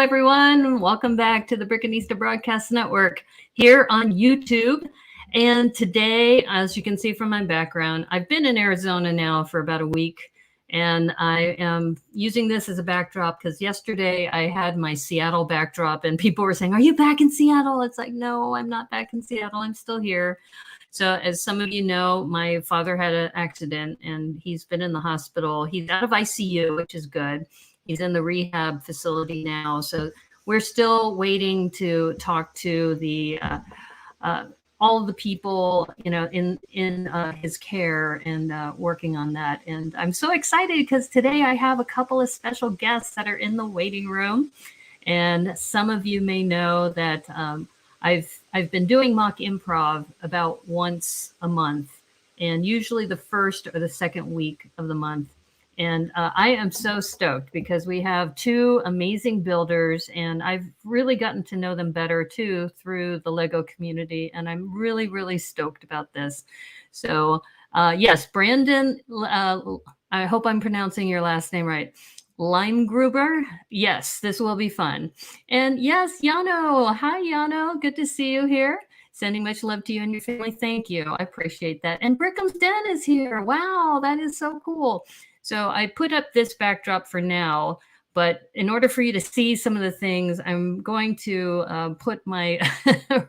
everyone. Welcome back to the Brickanista Broadcast Network here on YouTube. And today, as you can see from my background, I've been in Arizona now for about a week. And I am using this as a backdrop because yesterday I had my Seattle backdrop and people were saying, "Are you back in Seattle?" It's like, no, I'm not back in Seattle. I'm still here. So as some of you know, my father had an accident and he's been in the hospital. He's out of ICU, which is good. He's in the rehab facility now. So we're still waiting to talk to the all of the people, in his care and working on that. And I'm so excited because today I have a couple of special guests that are in the waiting room. And some of you may know that I've been doing mock improv about once a month, and usually the first or the second week of the month. And I am so stoked because we have two amazing builders, and I've really gotten to know them better too through the Lego community. And I'm really, really stoked about this. So yes, Brandon, I hope I'm pronouncing your last name right. Limegruber. Yes, this will be fun. And yes, Yano. Hi, Yano. Good to see you here. Sending much love to you and your family. Thank you. I appreciate that. And Brickham's Den is here. Wow, that is so cool. So I put up this backdrop for now, but in order for you to see some of the things, I'm going to put my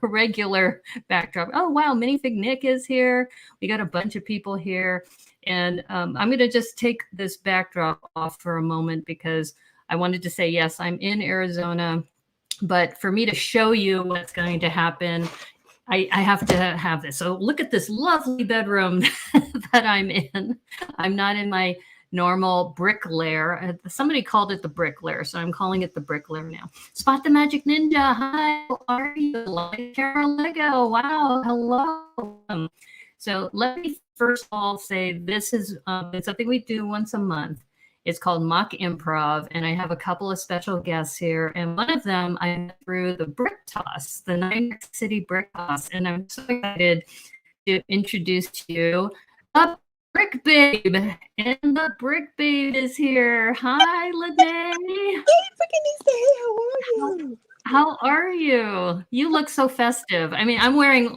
regular backdrop. Oh, wow, Minifig Nick is here. We got a bunch of people here. And I'm going to just take this backdrop off for a moment because I wanted to say, yes, I'm in Arizona, but for me to show you what's going to happen, I have to have this. So look at this lovely bedroom that I'm in. I'm not in my normal brick lair. Somebody called it the brick lair, so I'm calling it the brick lair now. Spot the Magic Ninja. Hi, how are you? Light Camera Lego. Wow, hello. So let me first of all say this is it's something we do once a month. It's called Mock Improv, and I have a couple of special guests here. And one of them I met through the Brick Toss, the New York City Brick Toss. And I'm so excited to introduce to you the Brick Babe. And the Brick Babe is here. Hi, Lene. Hey, Brickanista. Hey, how are you? How are you? You look so festive. I mean, I'm wearing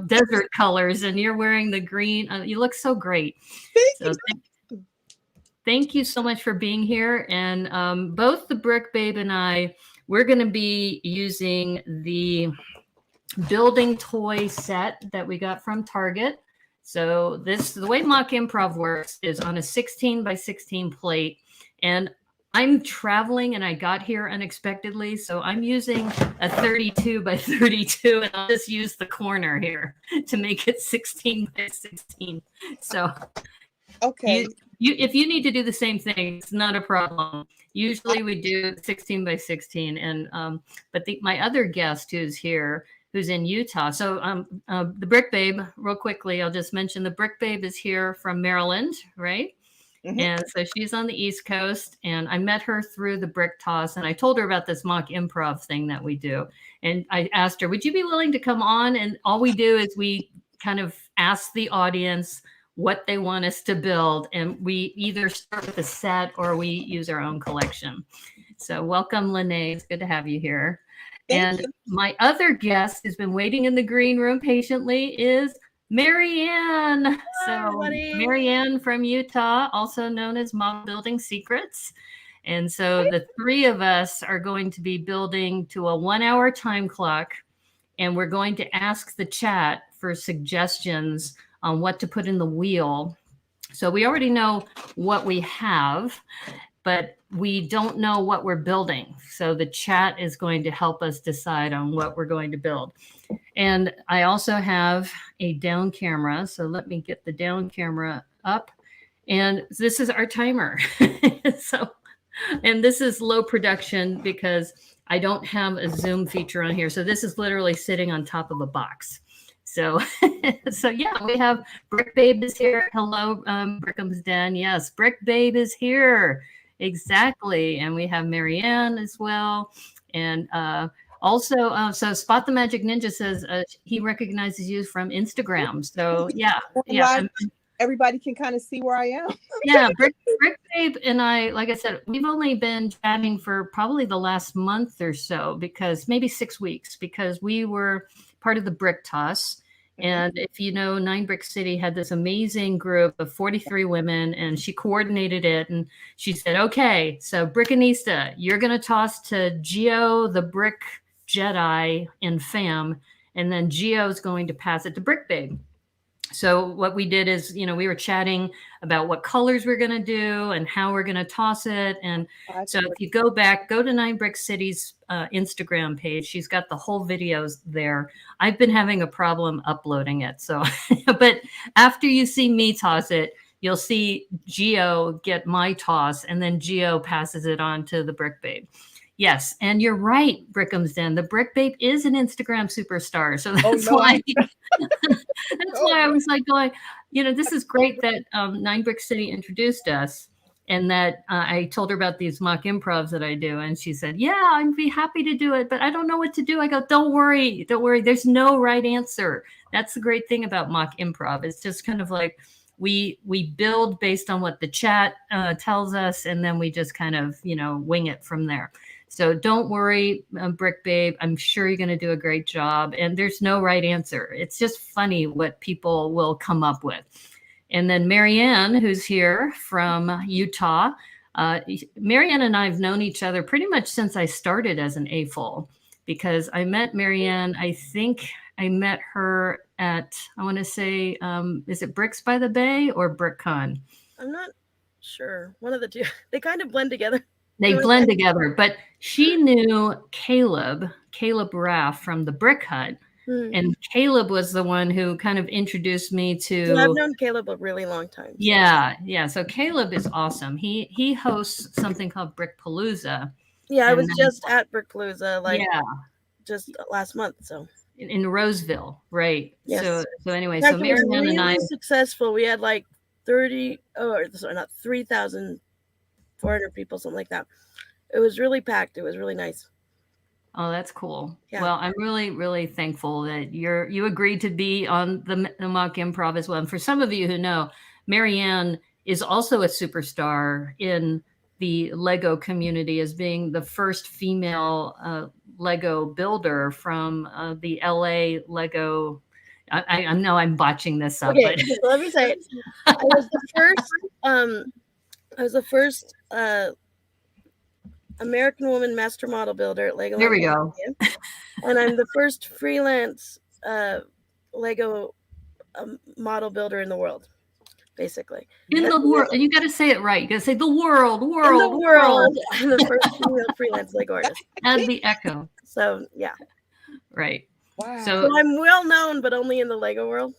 desert colors, and you're wearing the green. You look so great. Thank you so much for being here. And both the Brick Babe and I, we're going to be using the building toy set that we got from Target. So the way mock improv works is on a 16 by 16 plate. And I'm traveling and I got here unexpectedly. So I'm using a 32 by 32 and I'll just use the corner here to make it 16 by 16. So okay. If you need to do the same thing, it's not a problem. Usually we do 16 by 16. And but my other guest who's here, who's in Utah. So the Brick Babe, real quickly, I'll just mention the Brick Babe is here from Maryland, right? Mm-hmm. And so she's on the East Coast, and I met her through the Brick Toss, and I told her about this mock improv thing that we do. And I asked her, would you be willing to come on? And all we do is we kind of ask the audience what they want us to build, and we either start with a set or we use our own collection. So welcome, Lene. It's good to have you here. Thank you. My other guest who's been waiting in the green room patiently is Marianne. Marianne from Utah, also known as Mom Building Secrets. And so the three of us are going to be building to a 1-hour time clock, and we're going to ask the chat for suggestions on what to put in the wheel. So we already know what we have, but we don't know what we're building. So the chat is going to help us decide on what we're going to build. And I also have a down camera. So let me get the down camera up. And this is our timer. And this is low production because I don't have a zoom feature on here. So this is literally sitting on top of a box. So yeah, we have Brick Babe is here. Hello, Brickham's Den. Yes, Brick Babe is here. Exactly. And we have Marianne as well. And also, so Spot the Magic Ninja says he recognizes you from Instagram. So yeah. everybody can kind of see where I am. Yeah, Brick Babe and I, like I said, we've only been chatting for probably the last month or so, because maybe 6 weeks, because we were part of the Brick Toss. And if you know, Nine Brick City had this amazing group of 43 women, and she coordinated it. And she said, okay, so Brickanista, you're going to toss to Geo, the Brick Jedi, and Fam. And then Geo's going to pass it to Brick Babe. So what we did is, we were chatting about what colors we're going to do and how we're going to toss it. And so if you go to Nine Brick City's Instagram page, she's got the whole videos there. I've been having a problem uploading it. So, but after you see me toss it, you'll see Geo get my toss, and then Geo passes it on to the Brick Babe. Yes, and you're right, Brickham's Den. The Brick Babe is an Instagram superstar, so that's why. That's why I was like going, this is great that Nine Brick City introduced us, and that I told her about these mock improvs that I do, and she said, "Yeah, I'd be happy to do it, but I don't know what to do." I go, "Don't worry, don't worry. There's no right answer." That's the great thing about mock improv. It's just kind of like we build based on what the chat tells us, and then we just kind of wing it from there. So don't worry, Brick Babe. I'm sure you're going to do a great job. And there's no right answer. It's just funny what people will come up with. And then Marianne, who's here from Utah. Marianne and I have known each other pretty much since I started as an AFOL, because I met Marianne, I think I met her at, I want to say, is it Bricks by the Bay or BrickCon? I'm not sure. One of the two. They kind of blend together. They blend together, but she knew Caleb Raff from the Brick Hut. And Caleb was the one who kind of introduced me to. So I've known Caleb a really long time. So. Yeah. So Caleb is awesome. He hosts something called Brickpalooza. Yeah, I was just at Brickpalooza, just last month. So in Roseville, right? Yes. So anyway, so Marianne really and I successful. We had like 3,400 people, something like that. It was really packed. It was really nice. Oh, that's cool. Yeah. Well, I'm really, really thankful that you agreed to be on the mock improv as well. And for some of you who know, Marianne is also a superstar in the Lego community as being the first female Lego builder from the LA Lego. I know I'm botching this up. Okay, but let me say it. I was the first American woman master model builder at Lego. There we go. And I'm the first freelance Lego model builder in the world, basically. In the world, and you got to say it right. You got to say the world. In the world. I'm the first female freelance Lego artist. And the echo. So yeah. Right. Wow. So I'm well known, but only in the Lego world.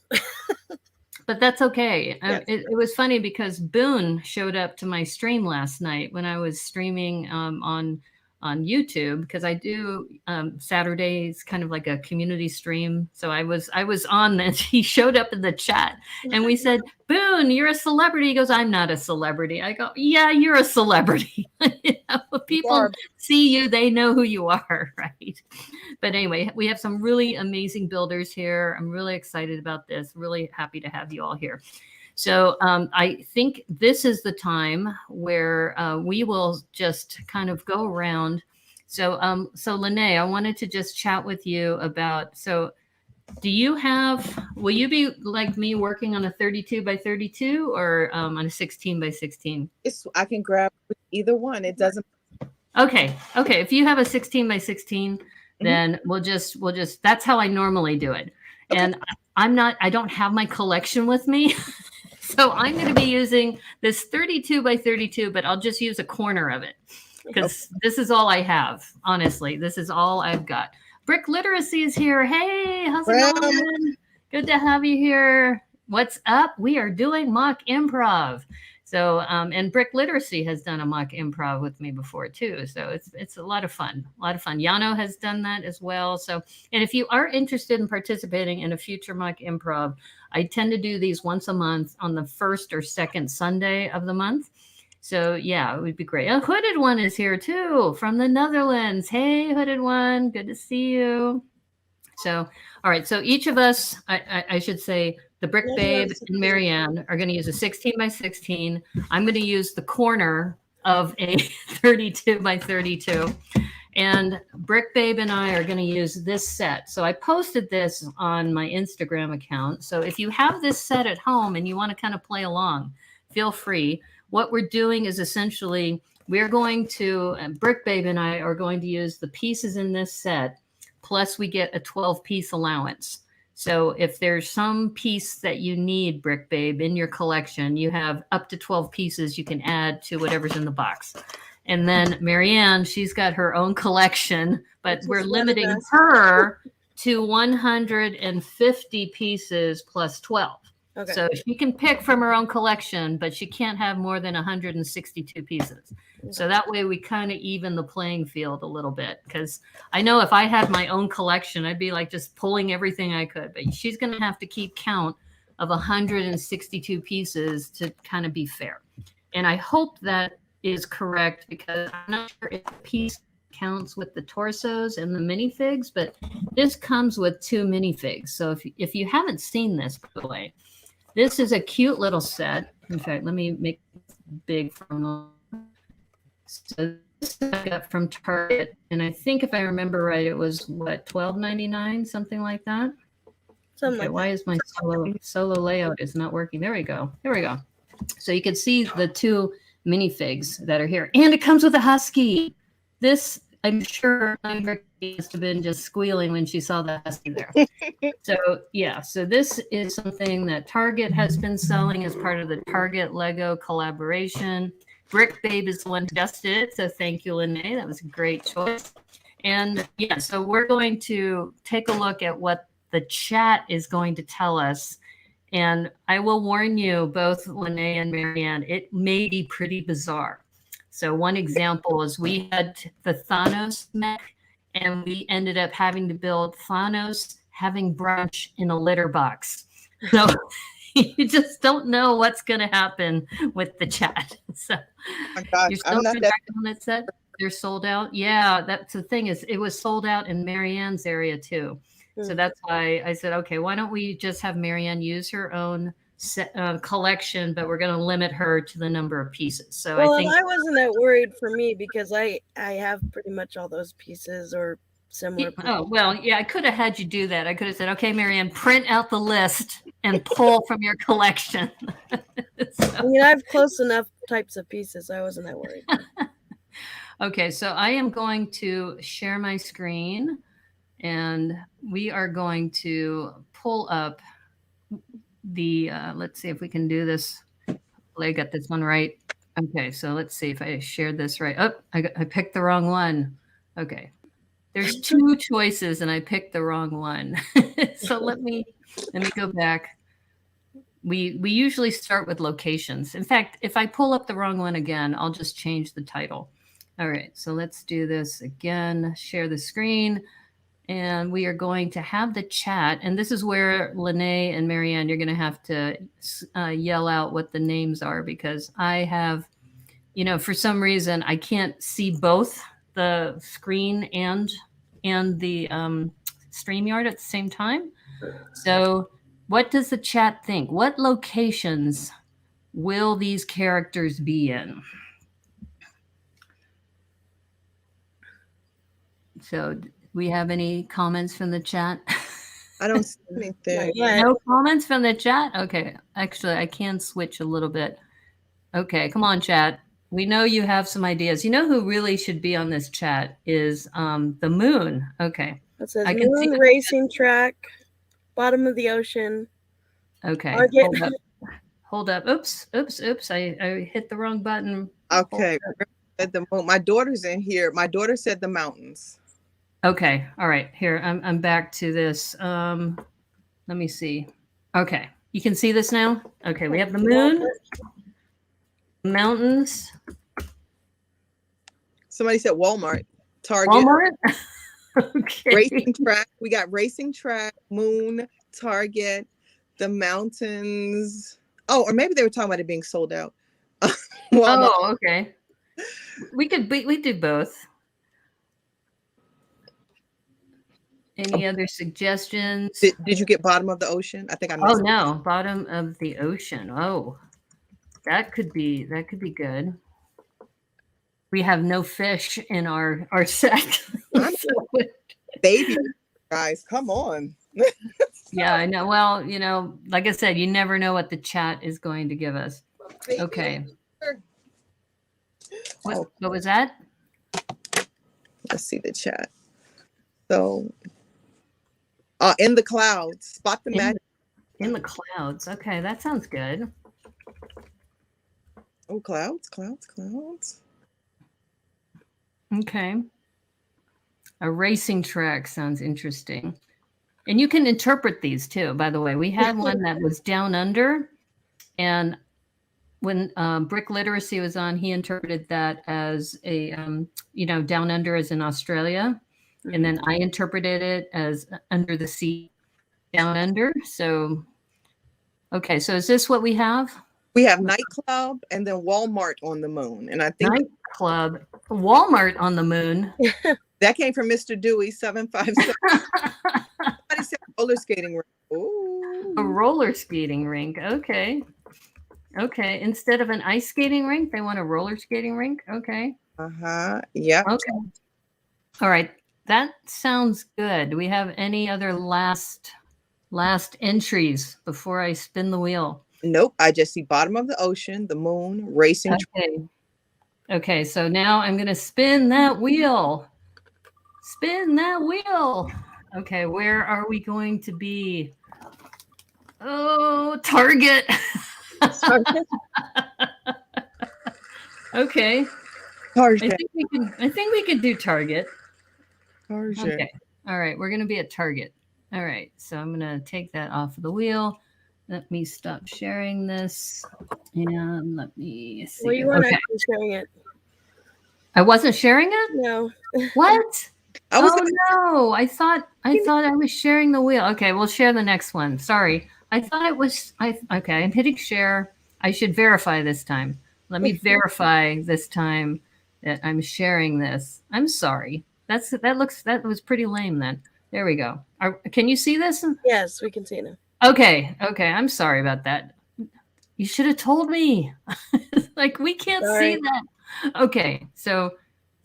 But that's okay. Yes. It was funny because Boone showed up to my stream last night when I was streaming on YouTube, because I do Saturdays kind of like a community stream. So I was on that. He showed up in the chat and we said, "Boone, you're a celebrity." He goes, "I'm not a celebrity." I go, "Yeah, you're a celebrity." When people see you, they know who you are, right? But anyway, we have some really amazing builders here. I'm really excited about this. Really happy to have you all here. So I think this is the time where we will just kind of go around. So Lene, I wanted to just chat with you about, so will you be like me working on a 32 by 32 or on a 16 by 16? I can grab either one. It doesn't. Okay. If you have a 16 by 16, then we'll just, that's how I normally do it. Okay. And I don't have my collection with me. So I'm going to be using this 32 by 32, but I'll just use a corner of it because this is all I have. Honestly, this is all I've got. Brick Literacy is here. Hey, how's it going? Good to have you here. What's up? We are doing mock improv. So, and Brick Literacy has done a mock improv with me before too. So it's a lot of fun, Yano has done that as well. So, and if you are interested in participating in a future mock improv, I tend to do these once a month on the first or second Sunday of the month. So yeah, it would be great. A Hooded One is here too from the Netherlands. Hey, Hooded One, good to see you. So, all right. So each of us, I should say, the Brick Babe and Marianne are going to use a 16 by 16. I'm going to use the corner of a 32 by 32. And Brick Babe and I are going to use this set. So I posted this on my Instagram account. So if you have this set at home and you want to kind of play along, feel free. What we're doing is essentially we're going to, Brick Babe and I are going to use the pieces in this set, plus we get a 12-piece allowance. So if there's some piece that you need, Brick Babe, in your collection, you have up to 12 pieces you can add to whatever's in the box. And then Marianne, she's got her own collection, but we're limiting her to 150 pieces plus 12. Okay. So she can pick from her own collection, but she can't have more than 162 pieces. Okay. So that way we kind of even the playing field a little bit. Because I know if I had my own collection, I'd be like just pulling everything I could. But she's going to have to keep count of 162 pieces to kind of be fair. And I hope that is correct, because I'm not sure if the piece counts with the torsos and the minifigs, but this comes with 2 minifigs. So if you haven't seen this, by the way, this is a cute little set. In fact, let me make it big from. So this I got from Target, and I think if I remember right, it was what, $12.99, something like that. Okay, why is my solo layout is not working? There we go. There we go. So you can see the 2 minifigs that are here, and it comes with a husky. This, I'm sure Ricky must have been just squealing when she saw the husky there. So yeah, so this is something that Target has been selling as part of the Target Lego collaboration. Brick Babe is the one who just did it, so thank you, Lene. That was a great choice. And yeah, so we're going to take a look at what the chat is going to tell us. And I will warn you, both Lene and Marianne, it may be pretty bizarre. So one example is we had the Thanos mech, and we ended up having to build Thanos having brunch in a litter box. So you just don't know what's going to happen with the chat. So oh gosh, you're still on that set? They're sold out? Yeah, that's the thing, is it was sold out in Marianne's area too. So that's why I said, okay, why don't we just have Marianne use her own set, collection, but we're going to limit her to the number of pieces. So well, I think I wasn't that worried for me, because I have pretty much all those pieces or similar pieces. Oh, well, yeah, I could have had you do that. I could have said, okay, Marianne, print out the list and pull from your collection. So. I mean, I have close enough types of pieces. I wasn't that worried. Okay, so I am going to share my screen, and we are going to pull up the, let's see if we can do this. I got this one right. Okay, so let's see if I shared this right. Oh, I picked the wrong one. Okay, there's 2 choices and I picked the wrong one. So let me go back. We usually start with locations. In fact, if I pull up the wrong one again, I'll just change the title. All right, so let's do this again. Share the screen. And we are going to have the chat. And this is where Lene and Marianne, you're going to have to yell out what the names are, because I have, you know, for some reason, I can't see both the screen and the StreamYard at the same time. So what does the chat think? What locations will these characters be in? So we have any comments from the chat? I don't see anything. No comments from the chat? Okay. Actually, I can switch a little bit. Okay, come on, chat. We know you have some ideas. You know who really should be on this chat is the moon. Okay. It says moon, racing track, bottom of the ocean. Okay. Hold up. Oops. I hit the wrong button. Okay. My daughter's in here. My daughter said the mountains. Okay. All right. Here, I'm back to this. Let me see. Okay. You can see this now? Okay. We have the moon, mountains. Somebody said Walmart. Target. Walmart? Okay. Racing track. We got racing track, moon, Target, the mountains. Oh, or maybe they were talking about it being sold out. Oh, okay. We do both. Any other suggestions? Did you get bottom of the ocean? I think I Oh missed. no, bottom of the ocean. Oh, that could be good. We have no fish in our set. Baby guys, come on. Yeah, I know. Well, like I said, you never know what the chat is going to give us. Baby. Okay. Oh. What was that? Let's see the chat. So, in the clouds, spot the magic. In the clouds. Okay, that sounds good. Oh, clouds. Okay. A racing track sounds interesting. And you can interpret these too, by the way. We had one that was down under, and when Brick Literacy was on, he interpreted that as a, down under as in Australia. And then I interpreted it as under the sea, down under. So, okay. So is this what we have? We have nightclub and then Walmart on the moon. And I think nightclub, Walmart on the moon. That came from Mr. Dewey 757. Somebody said roller skating rink. Ooh. A roller skating rink. Okay. Instead of an ice skating rink, they want a roller skating rink. Okay. Yeah. Okay. All right. That sounds good. Do we have any other last entries before I spin the wheel? Nope. I just see bottom of the ocean, the moon, racing. Okay. So now I'm going to spin that wheel. Okay. Where are we going to be? Oh, Target. Okay. Target. I think we can do Target. Target. Okay. All right. We're going to be at Target. All right. So I'm going to take that off of the wheel. Let me stop sharing this. And let me see. Well, you weren't actually sharing it. I wasn't sharing it? No. What? No. I thought I was sharing the wheel. Okay, we'll share the next one. Sorry. I thought it was okay, I'm hitting share. I should verify this time. Let me verify this time that I'm sharing this. I'm sorry. That was pretty lame then. There we go. Can you see this? Yes, we can see it now. Okay. I'm sorry about that. You should have told me. Like, we can't see that. Okay. So,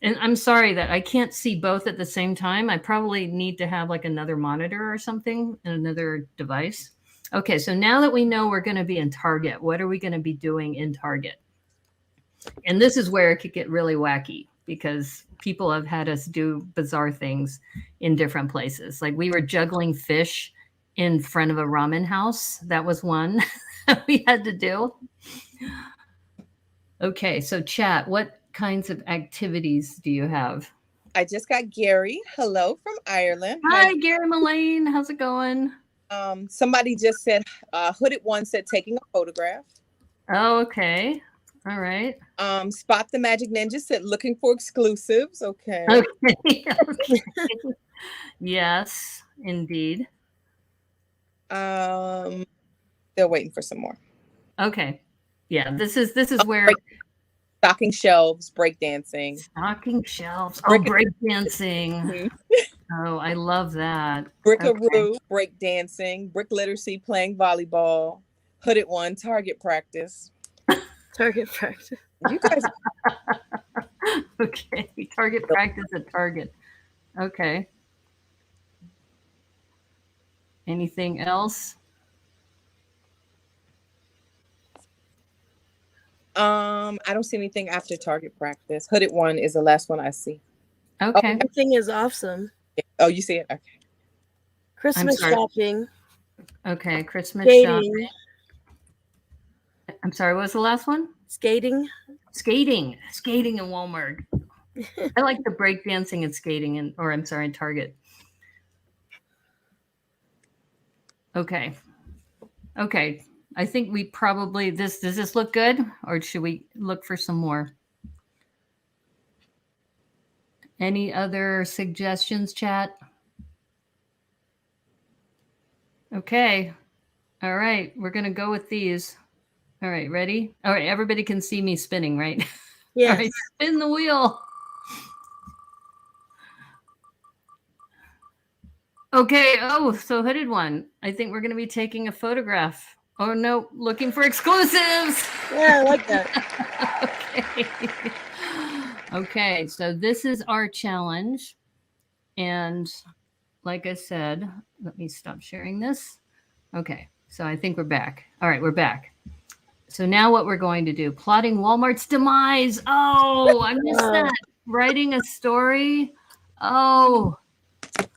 and I'm sorry that I can't see both at the same time. I probably need to have like another monitor or something and another device. Okay. So now that we know we're going to be in Target, what are we going to be doing in Target? And this is where it could get really wacky because people have had us do bizarre things in different places. Like, we were juggling fish in front of a ramen house. That was one that we had to do. Okay, so chat, what kinds of activities do you have? I just got Gary. Hello from Ireland. Hi, Gary Mullane. How's it going? Somebody just said, Hooded One said taking a photograph. Oh, okay. All right. Spot the Magic Ninja said looking for exclusives. Okay. Yes, indeed. They're waiting for some more. Okay. Yeah, this is where stocking shelves, breakdancing. Stocking shelves. Oh, breakdancing. Oh, I love that. Brickaroo, breakdancing, Brick Literacy, playing volleyball, Hooded One, target practice. Target practice. You guys. Okay, target practice at Target. Okay. Anything else? I don't see anything after target practice. Hooded One is the last one I see. Okay. Everything is awesome. Oh, you see it? Okay. Christmas shopping. Okay, Christmas skating. shopping. I'm sorry, what was the last one? Skating in Walmart. I like the breakdancing and skating in Target. Okay. I think we probably does this look good, or should we look for some more? Any other suggestions, chat? Okay. All right, we're gonna go with these. All right, ready? All right, everybody can see me spinning, right? Yeah. All right, spin the wheel. Okay. Oh, so hooded one. I think we're going to be taking a photograph. Oh, no. Looking for exclusives. Yeah, I like that. Okay. Okay. So this is our challenge. And like I said, let me stop sharing this. Okay. So I think we're back. All right. We're back. So now what we're going to do, plotting Walmart's demise. Oh, I missed that. Writing a story. Oh,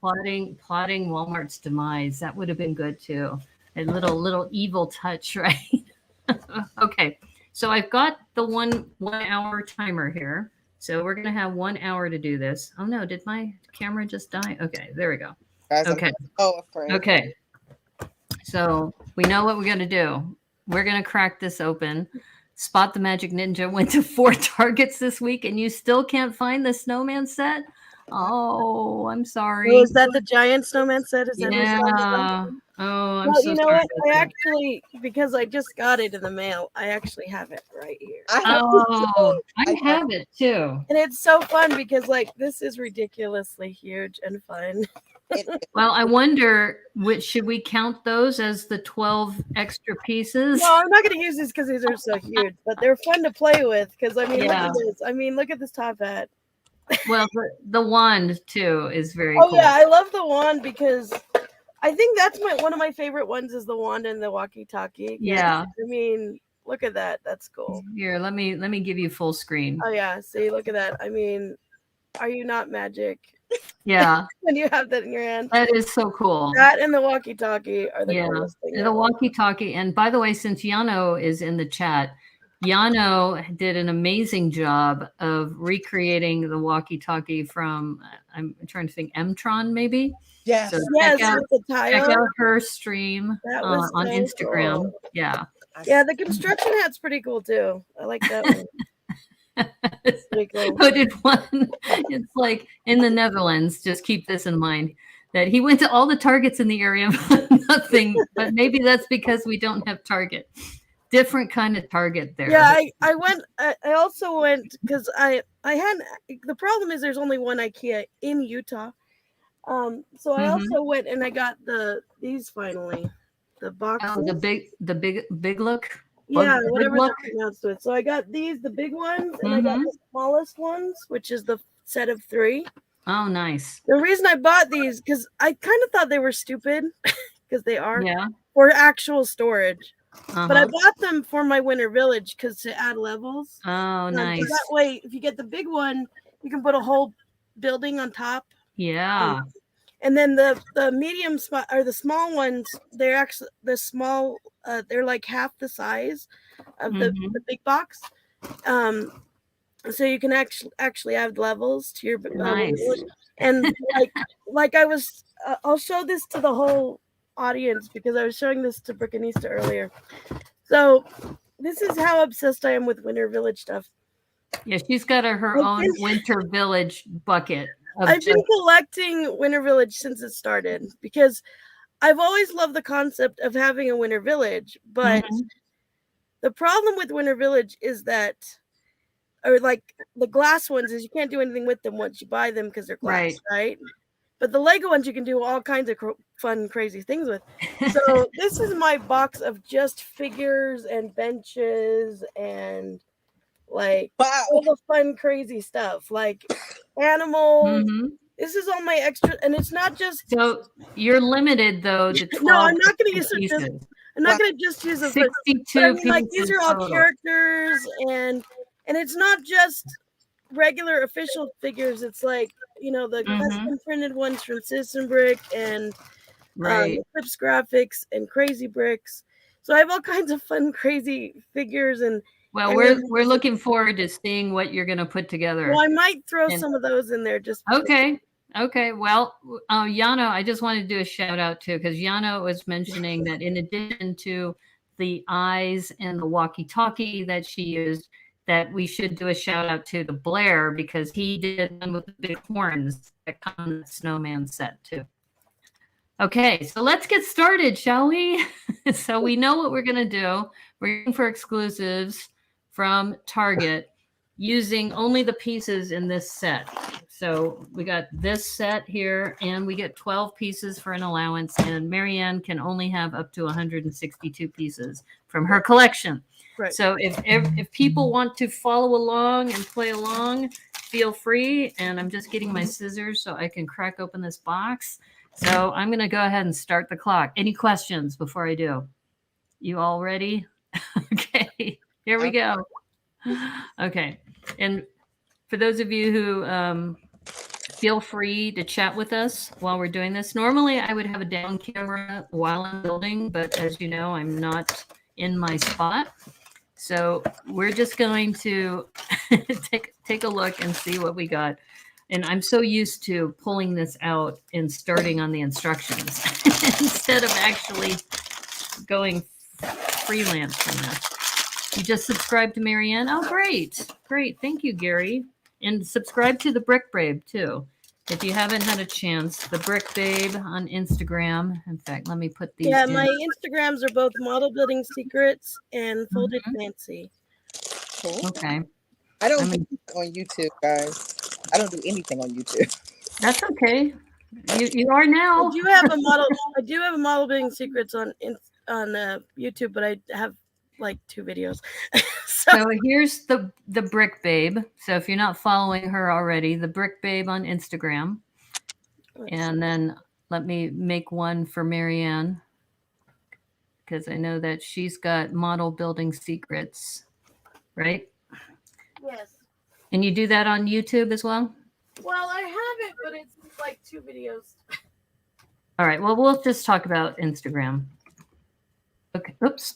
plotting Walmart's demise. That would have been good too. A little evil touch, right? Okay. So I've got the one hour timer here. So we're gonna have 1 hour to do this. Oh no, did my camera just die? Okay, there we go. Guys, Okay. I'm afraid. Okay. So we know what we're gonna do. We're gonna crack this open. Spot the Magic Ninja went to 4 Targets this week, and you still can't find the snowman set. Oh, I'm sorry. Oh, is that the giant snowman set? Is that what it's called? Yeah. Oh, I'm Well, so you know sorry. what? I actually, because I just got it in the mail, I actually have it right here. Oh, I have it too. And it's so fun because, like, this is ridiculously huge and fun. Well, I wonder, should we count those as the 12 extra pieces? No, I'm not going to use these because these are so huge, but they're fun to play with because, I mean, look at this. I mean, look at this top hat. Well, the wand too is very cool. cool. Yeah, I love the wand because I think that's one of my favorite ones is the wand and the walkie-talkie. Yeah. I mean, look at that. That's cool. Here, let me give you full screen. Oh yeah, see, look at that. I mean, are you not magic? Yeah. When you have that in your hand. That is so cool. That and the walkie-talkie are the coolest thing. The walkie-talkie. And by the way, since Yano is in the chat, Yano did an amazing job of recreating the walkie-talkie from, I'm trying to think, Mtron maybe? Yes. So yes, check out her stream on so Instagram. Cool. Yeah. Yeah, the construction hat's pretty cool too. I like that one. Cool. Hooded one. It's like in the Netherlands, just keep this in mind, that he went to all the Targets in the area, but nothing. But maybe that's because we don't have Target. Different kind of Target there. Yeah, I went. I also went because I had the problem is there's only one IKEA in Utah. So I also went and I got these finally, the boxes. Oh, the big look. Yeah, whatever they're pronounced with. So I got the big ones, and I got the smallest ones, which is the set of 3. Oh, nice. The reason I bought these because I kind of thought they were stupid because they are for actual storage. But I bought them for my winter village because to add levels. Oh, nice. So that way, if you get the big one, you can put a whole building on top. Yeah. And then the medium or the small ones, they're actually small. They're like half the size of the big box. So you can actually add levels to your nice. And like I was, I'll show this to the whole audience because I was showing this to Brickanista earlier. So this is how obsessed I am with Winter Village stuff. Yeah, she's got her own Winter Village bucket. I've been collecting Winter Village since it started because I've always loved the concept of having a Winter Village, but the problem with Winter Village is that, or like the glass ones, is you can't do anything with them once you buy them because they're glass, right? But the Lego ones you can do all kinds of fun, crazy things with. So this is my box of just figures and benches and like all the fun, crazy stuff, like animals. This is all my extra, and it's not just. So you're limited though to 12. No, I'm not going to use it. I'm not going to just use it. 62 but I mean, like these are all total. characters, and it's not just regular official figures. It's like the custom printed ones from Citizen Brick and Eclipse Graphics and Crazy Bricks. So I have all kinds of fun, crazy figures and. Well, we're looking forward to seeing what you're going to put together. Well, I might throw some of those in there just. Okay. Well, Yano, I just wanted to do a shout out too, because Yano was mentioning that in addition to the eyes and the walkie-talkie that she used, that we should do a shout out to the Blair because he did one with the big horns that come in the snowman set too. Okay, so let's get started, shall we? So we know what we're going to do. We're looking for exclusives from Target using only the pieces in this set. So we got this set here, and we get 12 pieces for an allowance, and Marianne can only have up to 162 pieces from her collection. Right. So if people want to follow along and play along, feel free. And I'm just getting my scissors so I can crack open this box. So I'm going to go ahead and start the clock. Any questions before I do? You all ready? Okay, here we go. Okay, and for those of you who feel free to chat with us while we're doing this. Normally, I would have a down camera while I'm building, but as you know, I'm not in my spot. So we're just going to take a look and see what we got. And I'm so used to pulling this out and starting on the instructions instead of actually going freelance from this. You just subscribed to Marianne? Oh, great. Great. Thank you, Gary. And subscribe to the Brick Babe, too. If you haven't had a chance, the Brick Babe on Instagram. In fact, let me put these in. My Instagrams are both Model Building Secrets and Folded Fancy. Cool. Okay. I don't do on YouTube, guys. I don't do anything on YouTube. That's okay. You are now. I do have a Model Building Secrets on YouTube, but I have like 2 videos. So here's the Brick Babe. So if you're not following her already, the Brick Babe on Instagram. And then let me make one for Marianne, because I know that she's got Model Building Secrets, right? Yes. And you do that on YouTube as well? Well, I have it, but it's like 2 videos. All right. Well, we'll just talk about Instagram. Okay. Oops.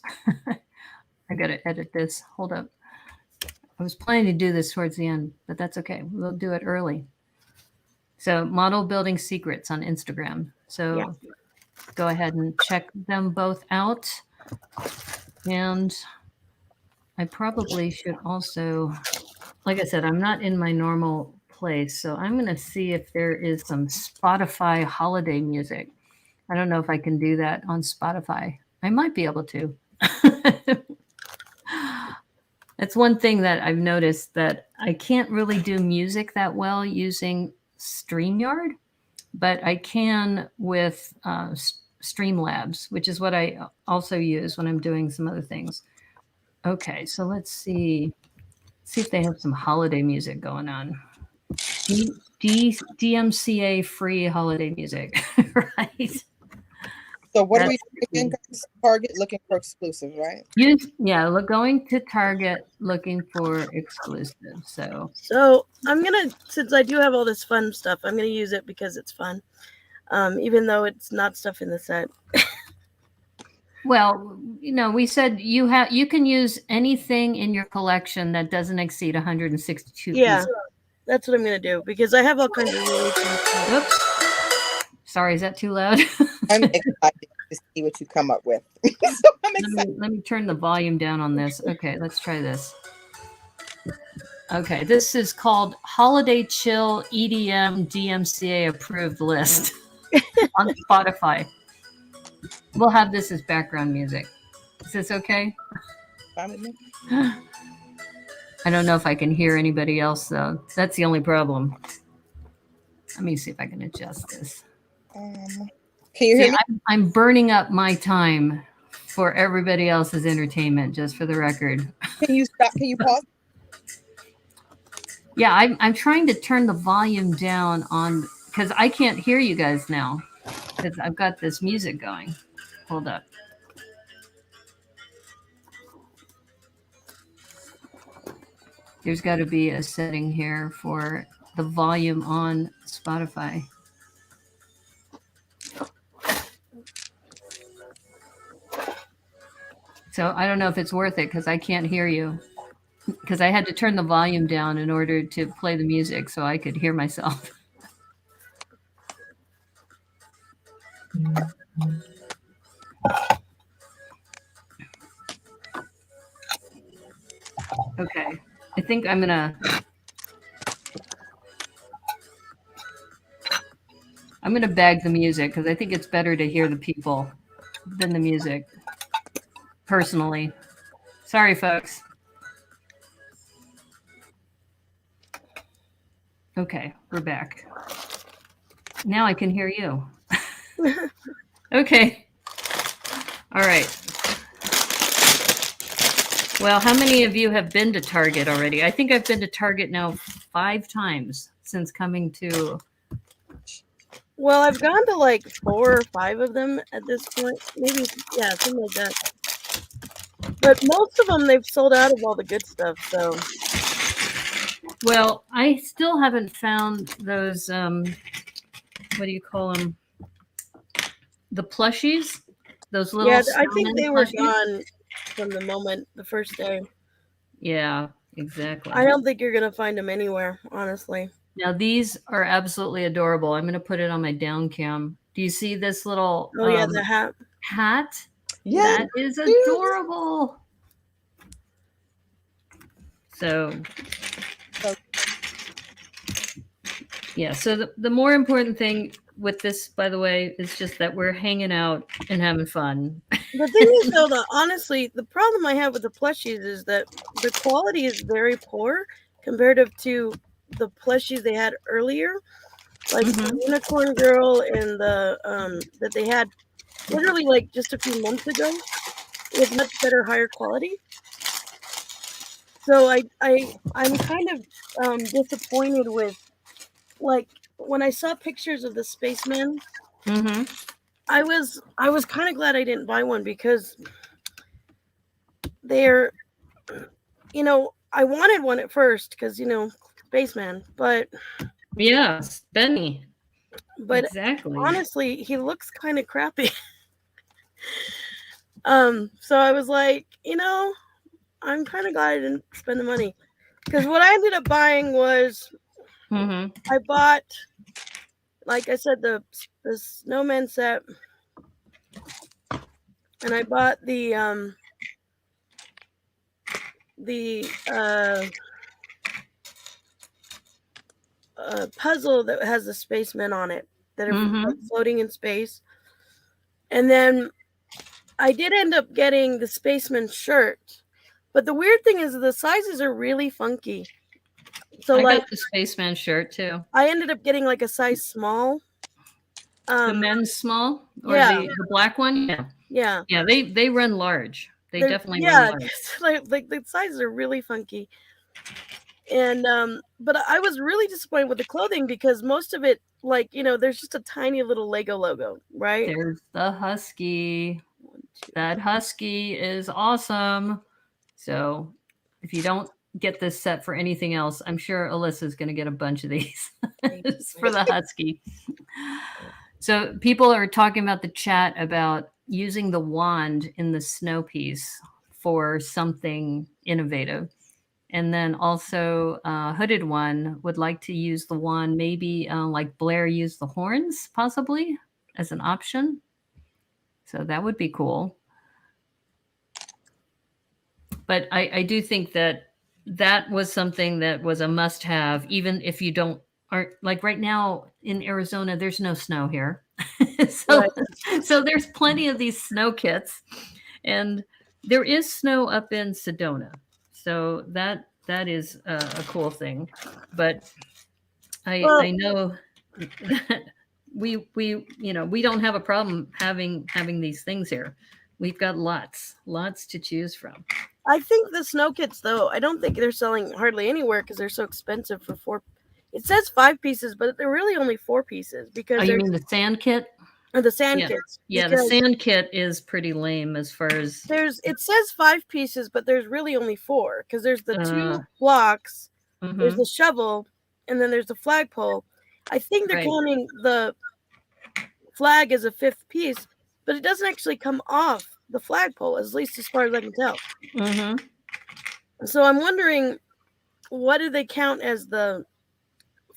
I got to edit this. Hold up. I was planning to do this towards the end, but that's okay. We'll do it early. So Model Building Secrets on Instagram. So go ahead and check them both out. And I probably should also, like I said, I'm not in my normal place. So I'm going to see if there is some Spotify holiday music. I don't know if I can do that on Spotify. I might be able to. That's one thing that I've noticed, that I can't really do music that well using StreamYard, but I can with Streamlabs, which is what I also use when I'm doing some other things. Okay, so let's see if they have some holiday music going on. DMCA free holiday music, right? So what are we doing again, guys? Target looking for exclusives, right? Going to Target looking for exclusives. So I'm gonna, since I do have all this fun stuff, I'm gonna use it because it's fun, even though it's not stuff in the set. Well, we said you can use anything in your collection that doesn't exceed 162 pieces. That's what I'm gonna do, because I have all kinds of really fun stuff. Oops. Sorry, is that too loud? I'm excited to see what you come up with. So I'm excited. Let me turn the volume down on this. Okay, let's try this. Okay, this is called Holiday Chill EDM DMCA approved list on Spotify. We'll have this as background music. Is this okay? Fine with me. I don't know if I can hear anybody else, though. That's the only problem. Let me see if I can adjust this. Can you hear me? I'm burning up my time for everybody else's entertainment, just for the record. Can you stop? Can you pause? Yeah, I'm trying to turn the volume down on, because I can't hear you guys now, because I've got this music going. Hold up. There's got to be a setting here for the volume on Spotify. So I don't know if it's worth it, because I can't hear you. Because I had to turn the volume down in order to play the music so I could hear myself. Okay, I think I'm gonna bag the music, because I think it's better to hear the people than the music, personally. Sorry, folks. Okay, we're back. Now I can hear you. Okay. All right. Well, how many of you have been to Target already? I think I've been to Target now 5 times since coming to. Well, I've gone to like 4 or 5 of them at this point. Maybe, yeah, something like that. But most of them, they've sold out of all the good stuff. So, Well, I still haven't found those. What do you call them? The plushies. Those little. yeah, I think snowman they were plushies? gone from the first day. Yeah, exactly. I don't think you're gonna find them anywhere, honestly. Now these are absolutely adorable. I'm going to put it on my down cam. Do you see this little Oh yeah, the hat. hat? Yeah. That is adorable. So, yeah. So the more important thing with this, by the way, is just that we're hanging out and having fun. The thing is, though, honestly, the problem I have with the plushies is that the quality is very poor comparative to the plushies they had earlier, like the Unicorn Girl and the that they had literally like just a few months ago with much better, higher quality. So I'm kind of disappointed with, like, when I saw pictures of the spacemen. I was kind of glad I didn't buy one because they're, I wanted one at first because spaceman, but Yes, Benny. but Exactly. honestly, he looks kind of crappy. So I was like, I'm kind of glad I didn't spend the money, because what I ended up buying was I bought, like I said, the snowman set, and I bought the puzzle that has the spacemen on it that are like floating in space, and then I did end up getting the spaceman shirt. But the weird thing is the sizes are really funky. So I like got the spaceman shirt too. I ended up getting like a size small. The men's small or yeah. the black one? Yeah. Yeah. Yeah, they run large. They definitely run large. like the sizes are really funky. And but I was really disappointed with the clothing because most of it, like, there's just a tiny little Lego logo, right? There's the husky. That husky is awesome. So if you don't get this set for anything else, I'm sure Alyssa's going to get a bunch of these for the husky. So people are talking about the chat about using the wand in the snow piece for something innovative. And then also Hooded One would like to use the wand, maybe like Blair used the horns possibly as an option. So that would be cool. But I do think that was something that was a must-have, even if you aren't like right now in Arizona, there's no snow here. So there's plenty of these snow kits, and there is snow up in Sedona. So that is a cool thing. But I know that we don't have a problem having these things here. We've got lots to choose from. I think the snow kits, though, I don't think they're selling hardly anywhere because they're so expensive for 4. It says 5 pieces, but they're really only 4 pieces because you mean the sand kit? Or the sand kits. Yeah, the sand kit is pretty lame as far as it says 5 pieces, but there's really only 4 because there's the 2 blocks, there's the shovel, and then there's the flagpole. I think they're counting the flag as a 5th piece, but it doesn't actually come off the flagpole, at least as far as I can tell. So I'm wondering, what do they count as the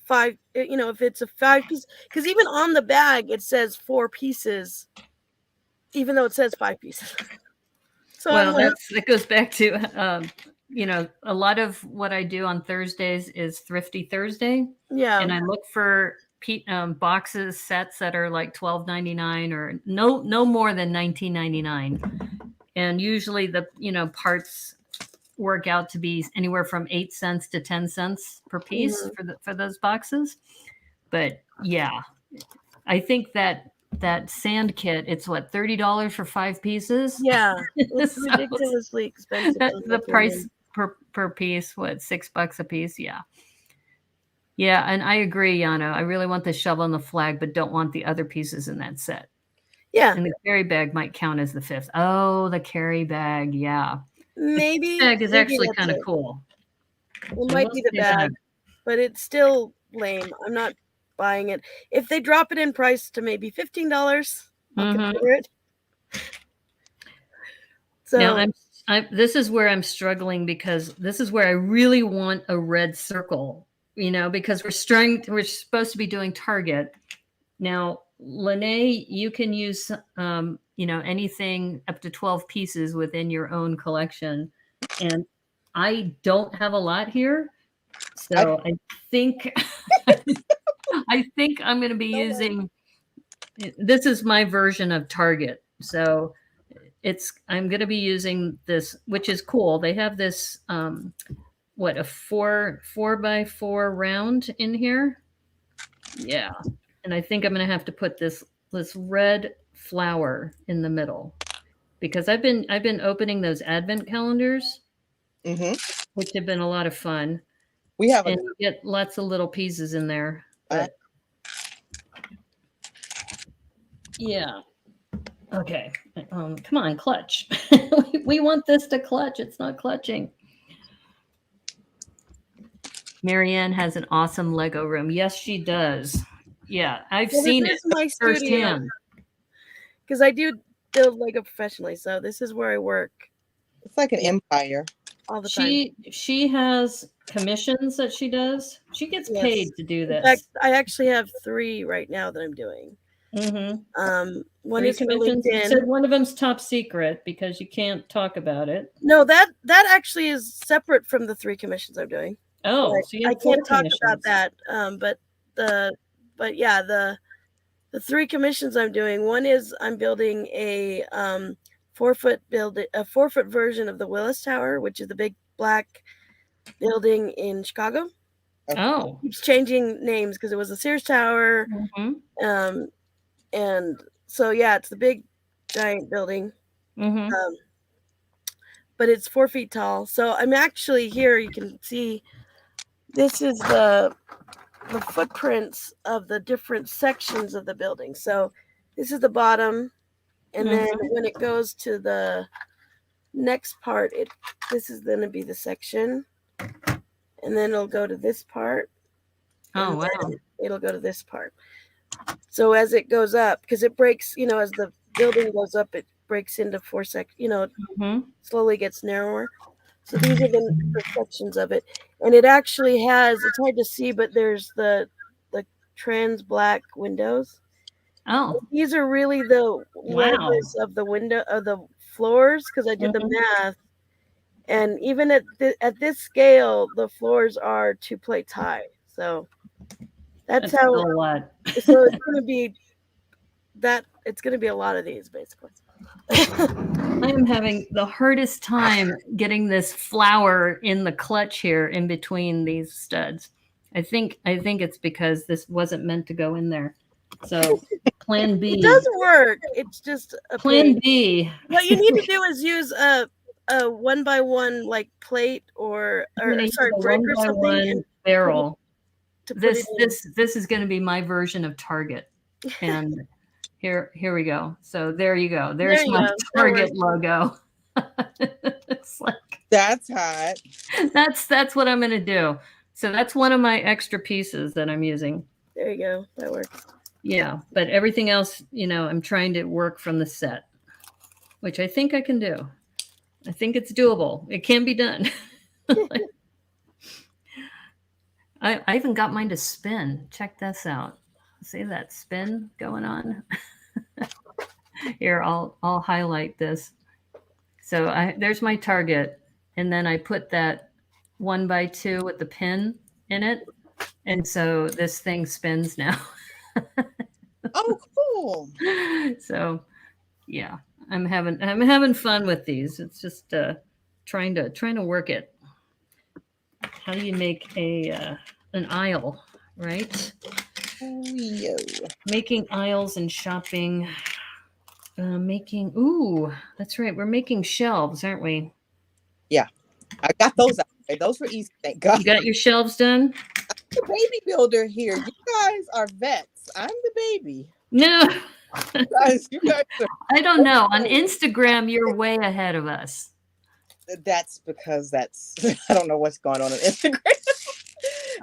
5? If it's a 5 piece, because even on the bag it says 4 pieces, even though it says 5 pieces. So that goes back to a lot of what I do on Thursdays is Thrifty Thursday. Yeah, and I look for boxes, sets that are like $12.99 or no more than $19.99, and usually the parts work out to be anywhere from 8 cents to 10 cents per piece for those boxes. But yeah, I think that sand kit, it's what, $30 for 5 pieces? Yeah, it's So ridiculously expensive. the price per piece, what, $6 a piece? Yeah. Yeah, and I agree, Yano. I really want the shovel and the flag, but don't want the other pieces in that set. Yeah. And the carry bag might count as the 5th. Oh, the carry bag. Yeah. Maybe The bag is actually that's kind of it. cool. It might be the bag, but it's still lame. I'm not buying it. If they drop it in price to maybe $15, I'll consider it. So now this is where I'm struggling, because this is where I really want a red circle, because we're supposed to be doing Target. Now, Lene, you can use anything up to 12 pieces within your own collection, and I don't have a lot here, so I think I think I'm going to be using. This is my version of Target, so I'm going to be using this, which is cool. They have this a 4x4 round in here. Yeah. And I think I'm going to have to put this red flower in the middle, because I've been opening those advent calendars, which have been a lot of fun. We have and you get lots of little pieces in there. But yeah. Okay. Come on, clutch. We want this to clutch. It's not clutching. Marianne has an awesome Lego room. Yes, she does. Yeah, I've seen it firsthand. Because I do build Lego professionally, so this is where I work. It's like an empire. All the time. She has commissions that she does. She gets paid to do this. In fact, I actually have 3 right now that I'm doing. One is commissions. You said one of them's top secret because you can't talk about it. No, that actually is separate from the 3 commissions I'm doing. Oh, so you have I can't talk about that. But yeah, the 3 commissions I'm doing. One is I'm building a 4-foot version of the Willis Tower, which is the big black building in Chicago. Oh, it keeps changing names because it was the Sears Tower. And so yeah, it's the big giant building. But it's 4 feet tall. So I'm actually here. You can see this is the footprints of the different sections of the building. So this is the bottom, and then when it goes to the next part, this is going to be the section, and then it'll go to this part. Oh wow! It'll go to this part. So as it goes up, because it breaks, as the building goes up, it breaks into 4 sections. Slowly gets narrower. So these are the sections of it, and it actually has. It's hard to see, but there's the trans black windows. Oh, these are really the layers of the window of the floors, because I did the math, and even at this scale, the floors are 2 plates high. So that's how. A lot. So it's going to be that. It's going to be a lot of these, basically. I am having the hardest time getting this flower in the clutch here in between these studs. I think it's because this wasn't meant to go in there. So plan B. It does work. It's just a plan B. What you need to do is use a 1x1 like plate or brick or something. 1x1 barrel. This is going to be my version of Target. And here we go. So there you go. There's my Target logo. It's like, that's hot. That's what I'm going to do. So that's one of my extra pieces that I'm using. There you go. That works. Yeah, but everything else, I'm trying to work from the set, which I think I can do. I think it's doable. It can be done. I even got mine to spin. Check this out. See that spin going on? Here, I'll highlight this. So there's my Target, and then I put that 1x2 with the pin in it, and so this thing spins now. Oh, cool! So, yeah, I'm having fun with these. It's just trying to work it. How do you make an aisle, right? Yo. Making aisles and shopping. That's right. We're making shelves, aren't we? Yeah, I got those out. Those were easy, thank God. You got your shelves done? The baby builder here. You guys are vets. I'm the baby. No. You guys are, I don't know. On Instagram, you're way ahead of us. that's because I don't know what's going on Instagram.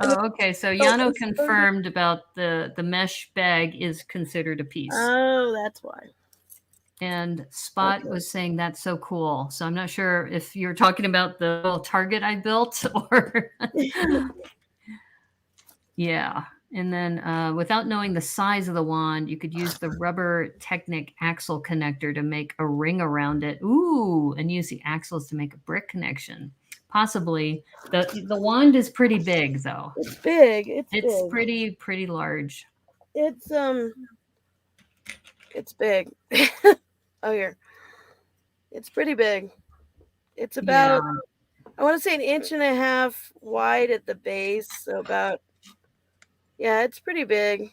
Oh, okay. So Yano confirmed about the mesh bag is considered a piece. Oh, that's why. And Spot was saying that's so cool. So I'm not sure if you're talking about the little target I built or yeah. And then without knowing the size of the wand, you could use the rubber Technic axle connector to make a ring around it. Ooh, and use the axles to make a brick connection. Possibly. The wand is pretty big though. It's big. It's big. Pretty large. It's big. Oh, here. It's pretty big. It's about, I want to say 1.5 inches wide at the base. So about, yeah, it's pretty big.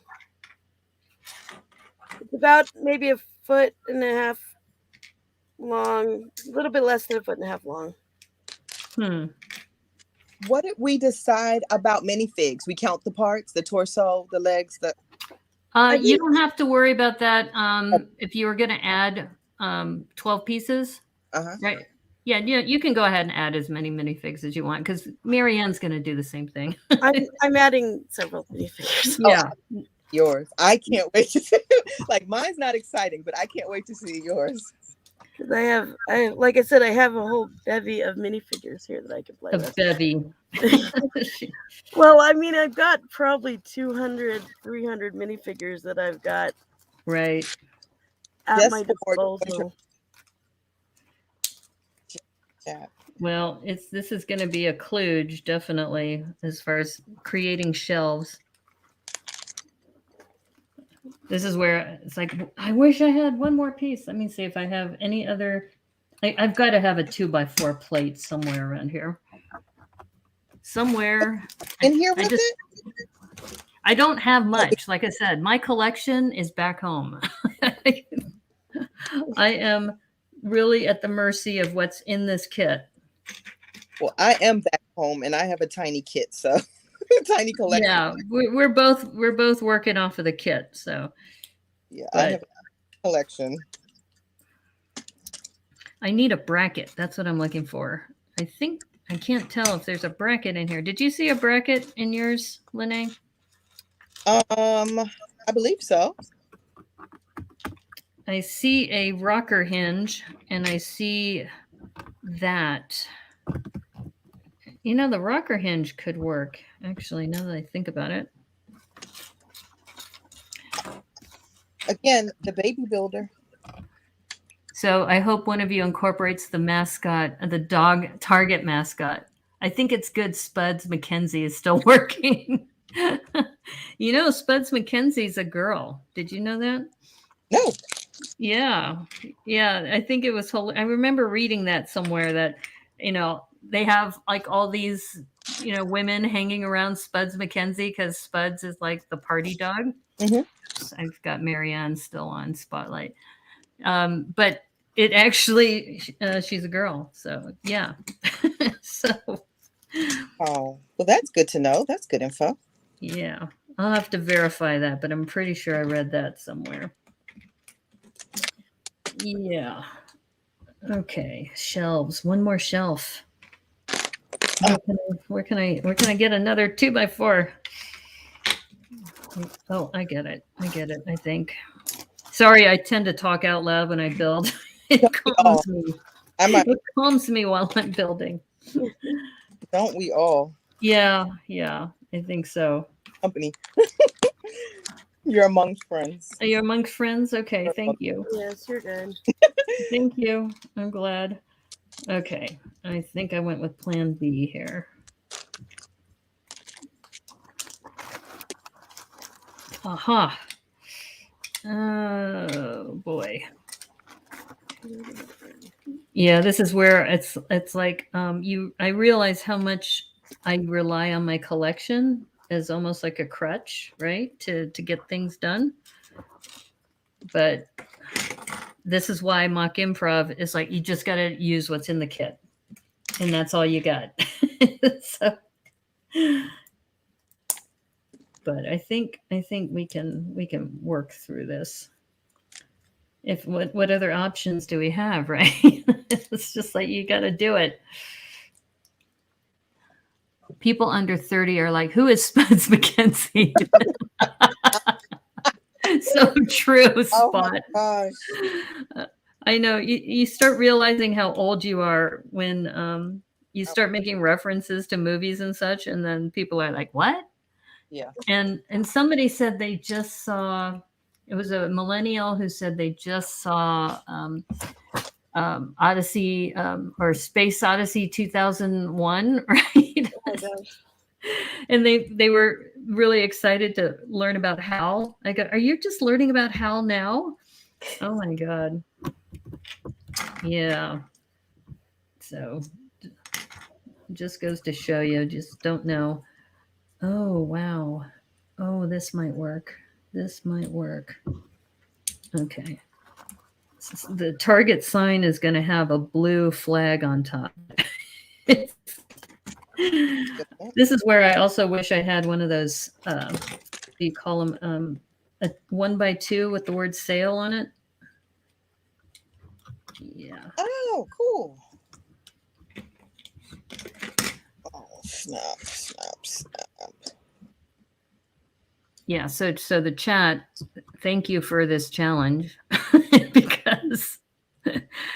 It's about maybe 1.5 feet long, a little bit less than 1.5 feet long. What did we decide about minifigs? We count the parts, the torso, the legs, you don't have to worry about that. If you were going to add 12 pieces, right? Yeah, you can go ahead and add as many minifigs as you want because Marianne's going to do the same thing. I'm adding several minifigures. Yeah. Oh, yours. I can't wait to see. Like mine's not exciting, but I can't wait to see yours. Because I have, like I said, I have a whole bevy of minifigures here that I can play with. Bevy. Well, I mean, I've got probably 200, 300 minifigures that I've got right at my disposal. Well, this is going to be a kludge, definitely, as far as creating shelves. This is where it's like, I wish I had one more piece. Let me see if I have any other. I've got to have a 2x4 plate somewhere around here. Somewhere. In here with it? I don't have much. Like I said, my collection is back home. I am really at the mercy of what's in this kit. Well, I am back home and I have a tiny kit, so tiny collection. Yeah, we're both working off of the kit, so yeah, I have a collection. I need a bracket. That's what I'm looking for. I think I can't tell if there's a bracket in here. Did you see a bracket in yours, Lene? I believe so. I see a rocker hinge, and I see that. You know, the rocker hinge could work, actually, now that I think about it. Again, the baby builder. So I hope one of you incorporates the mascot, the dog Target mascot. I think it's good Spuds McKenzie is still working. You know, Spuds McKenzie's a girl. Did you know that? No. Yeah. I think it was. I remember reading that somewhere that, you know, they have like all these, you know, women hanging around Spuds McKenzie because Spuds is like the party dog. Mm-hmm. I've got Marianne still on Spotlight. But it actually, she's a girl. So, yeah. So. Oh, well, that's good to know. That's good info. Yeah. I'll have to verify that, but I'm pretty sure I read that somewhere. Yeah. Okay. Shelves. One more shelf. Where can I get another 2x4? Oh, I get it. I think. Sorry, I tend to talk out loud when I build. It calms me. It calms me while I'm building. Don't we all? Yeah, I think so. Company. You're amongst friends. Are you amongst friends? Okay, thank you. Yes, you're good. Thank you. I'm glad. Okay, I think I went with plan B here. Aha. Oh, boy. Yeah, this is where it's like I realize how much I rely on my collection as almost like a crutch, right? To get things done. But this is why mock improv is like you just got to use what's in the kit. And that's all you got. So, but I think we can work through this. If what other options do we have, right? It's just like you got to do it. People under 30 are like, who is Spuds McKenzie? So true, Spot. Oh my gosh. I know you start realizing how old you are when you start making references to movies and such, and then people are like, what? Yeah. And somebody said they just saw, it was a millennial who said they just saw Odyssey or Space Odyssey 2001, right? Oh my gosh. And they were really excited to learn about HAL. I go, are you just learning about HAL now? Oh my God. Yeah. So just goes to show you, just don't know. Oh, wow. Oh, this might work. This might work. Okay. The target sign is going to have a blue flag on top. This is where I also wish I had one of those, you call them a 1x2 with the word sale on it. Yeah. Oh, cool. Oh, snap. Yeah, so the chat, thank you for this challenge because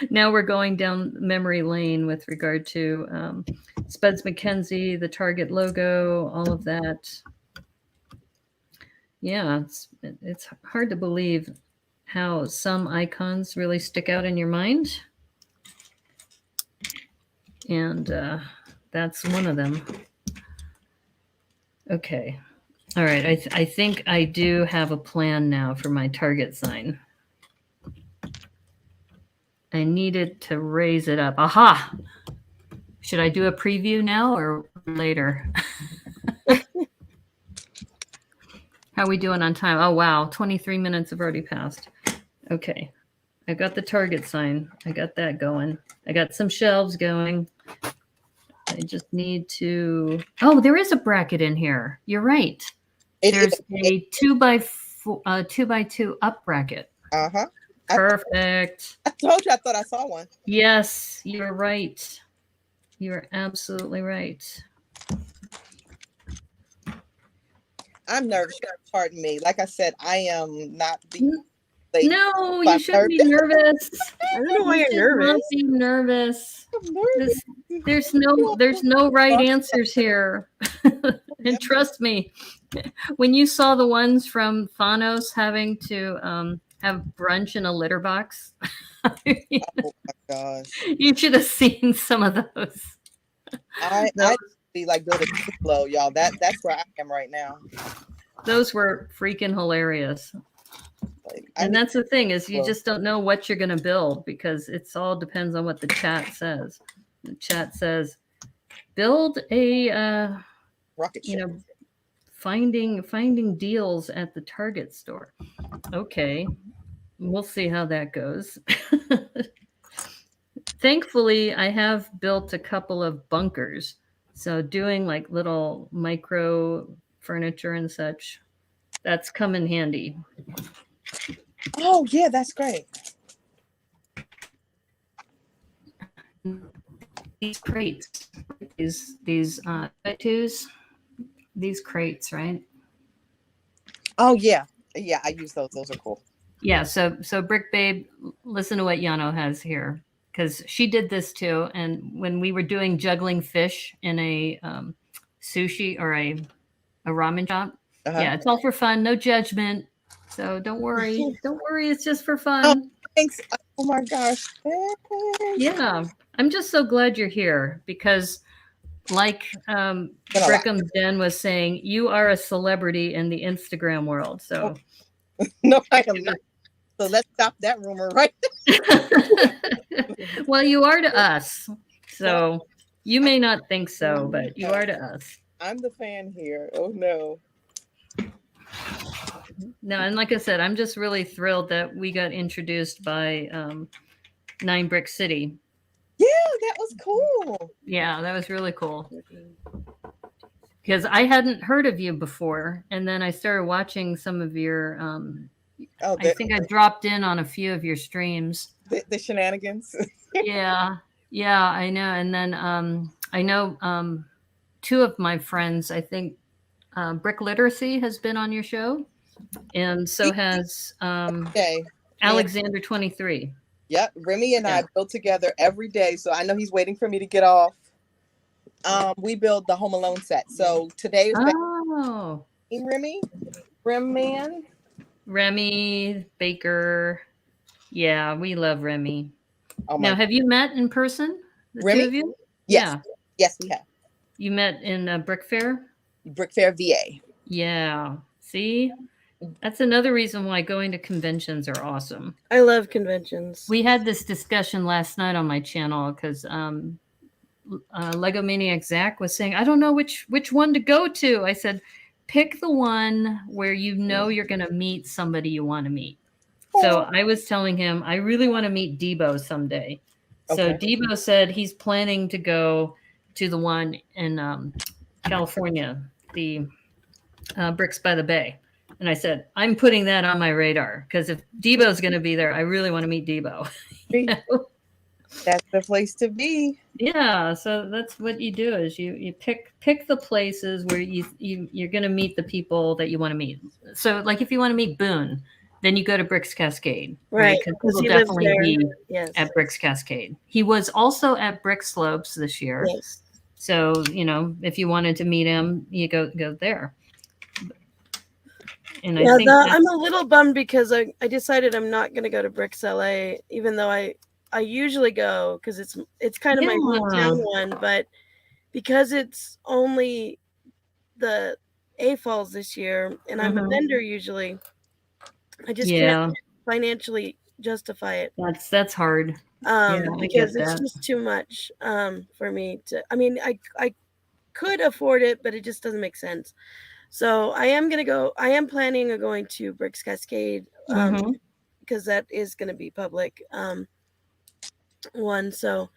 now we're going down memory lane with regard to Spuds McKenzie, the Target logo, all of that. Yeah, it's hard to believe how some icons really stick out in your mind. And that's one of them. Okay. All right. I think I do have a plan now for my target sign. I needed to raise it up. Aha! Should I do a preview now or later? How are we doing on time? Oh, wow. 23 minutes have already passed. Okay. I got the target sign. I got that going. I got some shelves going. I just need to... Oh, there is a bracket in here. You're right. There's a 2x2 up bracket. Uh-huh. Perfect. I told you I thought I saw one. Yes, you're right. You're absolutely right. I'm nervous. Pardon me. Like I said, I am not the lady. No, you shouldn't be nervous. I don't know why you're nervous. Don't be nervous. There's no right answers here. And trust me, when you saw the ones from Thanos having to have brunch in a litter box, Oh my gosh. you should have seen some of those. I be like building flow, y'all. That's where I am right now. Those were freaking hilarious. Like, And that's the thing is you just don't know what you're going to build because it's all depends on what the chat says. The chat says, build a, rocket ship. finding deals at the Target store. Okay. We'll see how that goes. Thankfully, I have built a couple of bunkers. So doing like little micro furniture and such, that's come in handy. Oh yeah, that's great. These crates, these tattoos, these crates, right? Oh yeah, I use those. Those are cool. Yeah. So Brick Babe, listen to what Yano has here because she did this too. And when we were doing juggling fish in a sushi or a ramen shop, yeah, it's all for fun, no judgment. So don't worry. Don't worry. It's just for fun. Oh, thanks. Oh my gosh. Yeah. I'm just so glad you're here because like Brickham's Den was saying, you are a celebrity in the Instagram world. So no, I am not. So let's stop that rumor, right? Well, you are to us. So you may not think so, but you are to us. I'm the fan here. Oh no. No, and like I said, I'm just really thrilled that we got introduced by Nine Brick City. Yeah, that was cool. Yeah, that was really cool. Because I hadn't heard of you before, and then I started watching some of your. I think I dropped in on a few of your streams. The shenanigans. Yeah, I know. And then I know two of my friends. I think Brick Literacy has been on your show, and so has Alexander 23. Yep, Remy and I build together every day, so I know he's waiting for me to get off. We build the Home Alone set. So today is Remy Baker. Yeah, we love Remy. Oh now, have you met in person? The Remy? Two of you? Yes. Yeah. Yes, we have. You met in Brick Fair? Brick Fair, VA. Yeah. See? That's another reason why going to conventions are awesome. I love conventions. We had this discussion last night on my channel because Lego Maniac Zach was saying, I don't know which one to go to. I said, pick the one where you know you're going to meet somebody you want to meet. So I was telling him, I really want to meet Debo someday. So Debo said he's planning to go to the one in California, the Bricks by the Bay. And I said, I'm putting that on my radar because if Debo's going to be there, I really want to meet Debo. You know? That's the place to be. Yeah, so that's what you do is you pick the places where you're going to meet the people that you want to meet. So like if you want to meet Boone, then you go to Bricks Cascade. Right. Because he'll definitely be at Bricks Cascade. He was also at Brick Slopes this year. Yes. So, you know, if you wanted to meet him, you go there. And I think I'm a little bummed because I decided I'm not going to go to Bricks LA, even though I usually go because it's kind of my hometown one, but because it's only the A Falls this year and I'm a vendor usually, I just can't financially justify it. That's hard. Because it's just too much for me to. I mean, I could afford it, but it just doesn't make sense. So I am planning on going to Bricks Cascade because that is going to be public one. So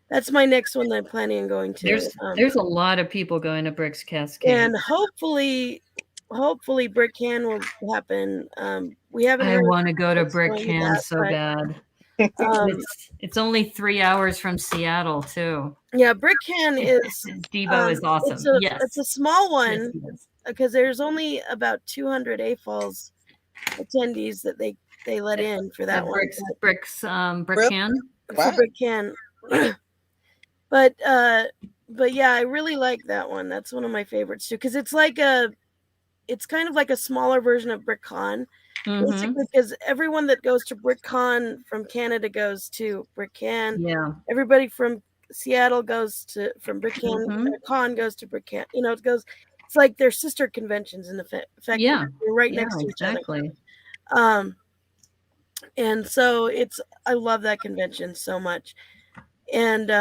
that's my next one that I'm planning on going to. There's a lot of people going to Bricks Cascade, and hopefully Brick Can will happen. We haven't. I want to go to Brick Can so bad. It's only 3 hours from Seattle too. Yeah, Brick Can is Debo is awesome. It's a small one because there's only about 200 A Falls attendees that they let in for that one. Brick Can. For Brick Can. But yeah, I really like that one. That's one of my favorites too because it's kind of like a smaller version of BrickCon. Basically, because everyone that goes to BrickCon from Canada goes to BrickCan. Yeah. Everybody from Seattle from BrickCan. Con goes to BrickCan. You know, it's like their sister conventions in effect. Yeah. You're right next to each other. And so I love that convention so much. And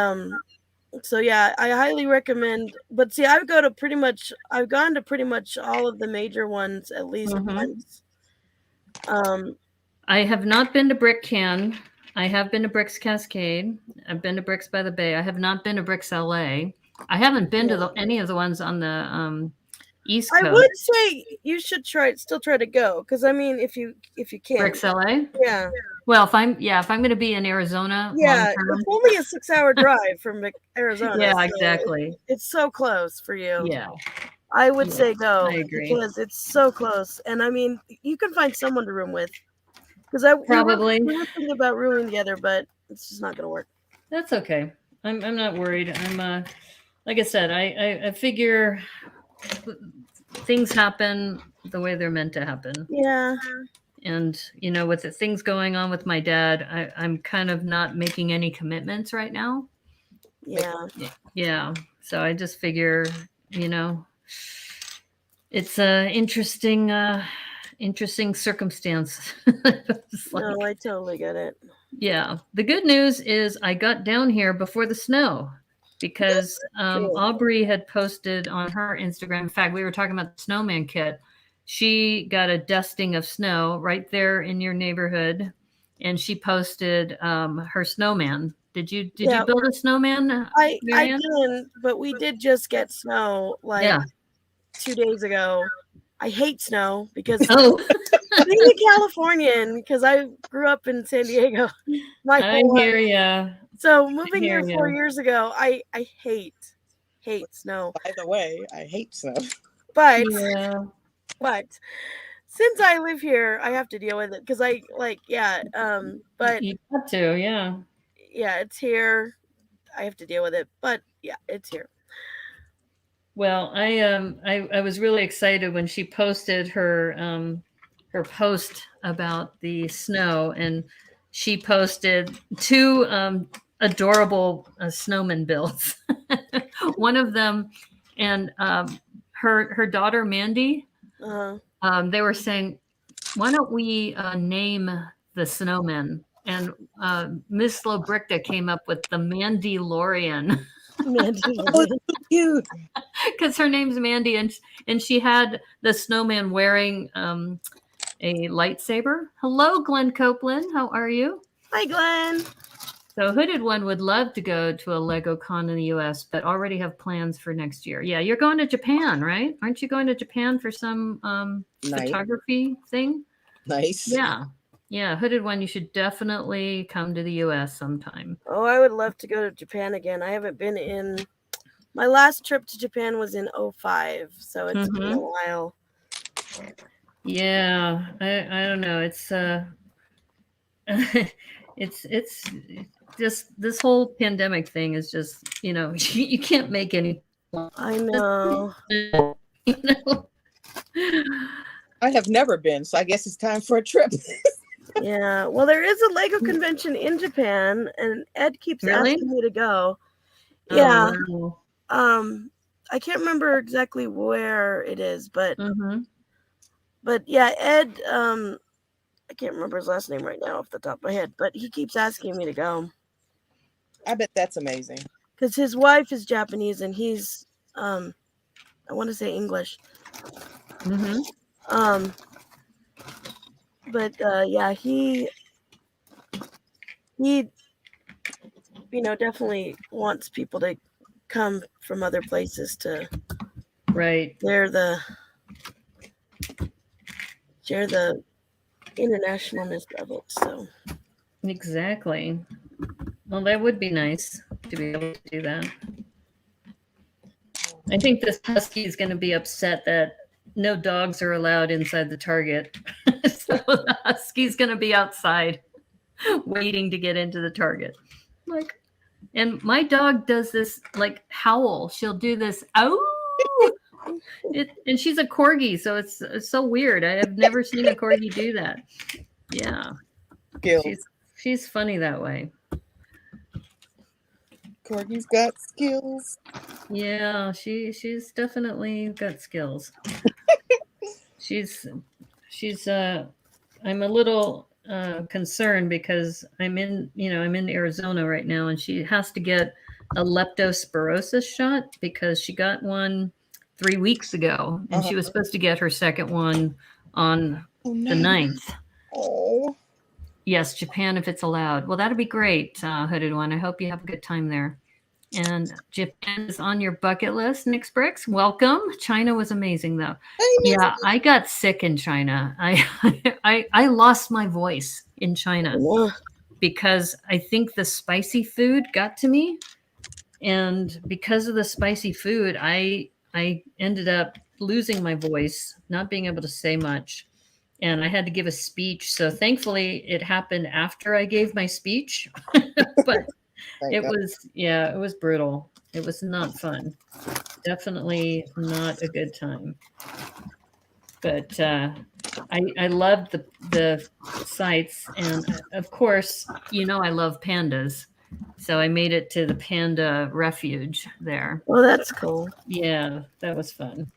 so yeah, I highly recommend. But see, I've gone to pretty much all of the major ones at least once. I have not been to Brick Can. I have been to Bricks Cascade. I've been to Bricks by the Bay. I have not been to Bricks LA. I haven't been to any of the ones on the East Coast. I would say you should still try to go because I mean, if you can. Bricks LA. Yeah. Well, if I'm going to be in Arizona, it's only a 6-hour drive from Arizona. Yeah, so exactly. It's so close for you. Yeah. I would say go. I agree. Because it's so close. And I mean, you can find someone to room with. Because we were thinking about rooming together, but it's just not going to work. That's okay. I'm not worried. I'm like I said, I figure things happen the way they're meant to happen. Yeah. And, you know, with the things going on with my dad, I'm kind of not making any commitments right now. Yeah. Yeah. So I just figure, you know, it's an interesting interesting circumstance. No, I totally get it. Yeah. The good news is I got down here before the snow because Aubrey had posted on her Instagram. In fact, we were talking about the snowman kit. She got a dusting of snow right there in your neighborhood, and she posted her snowman. Did you build a snowman? I didn't, but we did just get snow like 2 days ago. I hate snow because being a Californian, because I grew up in San Diego. I hear ya. So moving here 4 years ago, I hate snow. By the way, I hate snow. But since I live here, I have to deal with it because but you got to, yeah, it's here. I have to deal with it, but yeah, it's here. Well, I was really excited when she posted her her post about the snow, and she posted 2 adorable snowman builds. One of them, and her daughter Mandy, they were saying, why don't we name the snowman? And Miss Lobrickta came up with the Mandalorian. Cute. Because her name's Mandy, and she had the snowman wearing a lightsaber. Hello, Glenn Copeland. How are you? Hi, Glenn. So Hooded One would love to go to a Lego con in the U.S., but already have plans for next year. Yeah, you're going to Japan, right? Aren't you going to Japan for some photography thing? Nice. Yeah, Hooded One, you should definitely come to the U.S. sometime. Oh, I would love to go to Japan again. I haven't been in. My last trip to Japan was in 2005, so it's been a while. Yeah, I don't know. It's it's just this whole pandemic thing is just, you can't make any. I know. I have never been, so I guess it's time for a trip. Yeah, well, there is a Lego convention in Japan, and Ed keeps asking me to go. Yeah. Oh, wow. I can't remember exactly where it is, but yeah, Ed, I can't remember his last name right now off the top of my head, but he keeps asking me to go. I bet that's amazing. Because his wife is Japanese and he's, I want to say English. But yeah, he definitely wants people to come from other places to share the internationalness of it. So exactly. Well, that would be nice to be able to do that. I think this husky is going to be upset that no dogs are allowed inside the Target. So the husky's going to be outside waiting to get into the Target. And my dog does this howl. She'll do this, oh, and she's a corgi, so it's so weird. I have never seen a corgi do that. Yeah, she's funny that way. Corgi's got skills. Yeah, she's definitely got skills. she's I'm a little concerned because I'm in Arizona right now, and she has to get a leptospirosis shot because she got one 3 weeks ago, and she was supposed to get her second one on the 9th. Oh. Yes, Japan, if it's allowed. Well, that'd be great, Hooded One. I hope you have a good time there. And Japan is on your bucket list, Nick's Bricks. Welcome. China was amazing, though. Yeah, I got sick in China. I lost my voice in China because I think the spicy food got to me. And because of the spicy food, I ended up losing my voice, not being able to say much. And I had to give a speech. So thankfully it happened after I gave my speech. But it was brutal. It was not fun. Definitely not a good time. But I loved the sights. And of course, I love pandas. So I made it to the panda refuge there. Well, that's cool. Yeah, that was fun.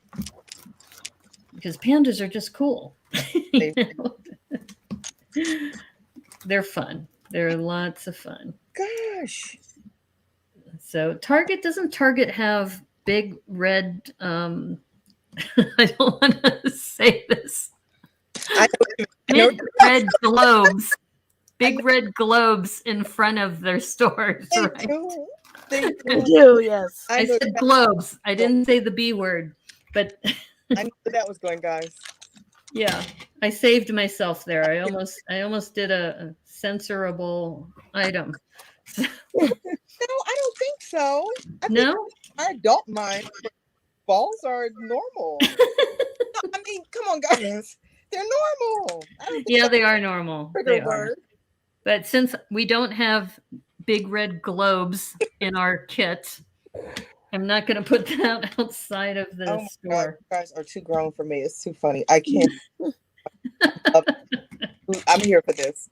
Because pandas are just cool. They're fun. They're lots of fun. Gosh. So doesn't Target have big red I don't want to say this. I know. Big red globes. Big red globes in front of their stores, They right? do. They I do, yes. I said globes. I didn't say the B word, but I knew that was going, guys. yeah, I saved myself there. I almost did a censorable item. No, I don't think so. I think No? our adult mind balls are normal. No, I mean, come on, guys. They're normal. I don't think Yeah, they are normal. They trigger are. word. But since we don't have big red globes in our kit, I'm not going to put that outside of the Oh my store. God, you guys are too grown for me. It's too funny. I can't. I'm here for this.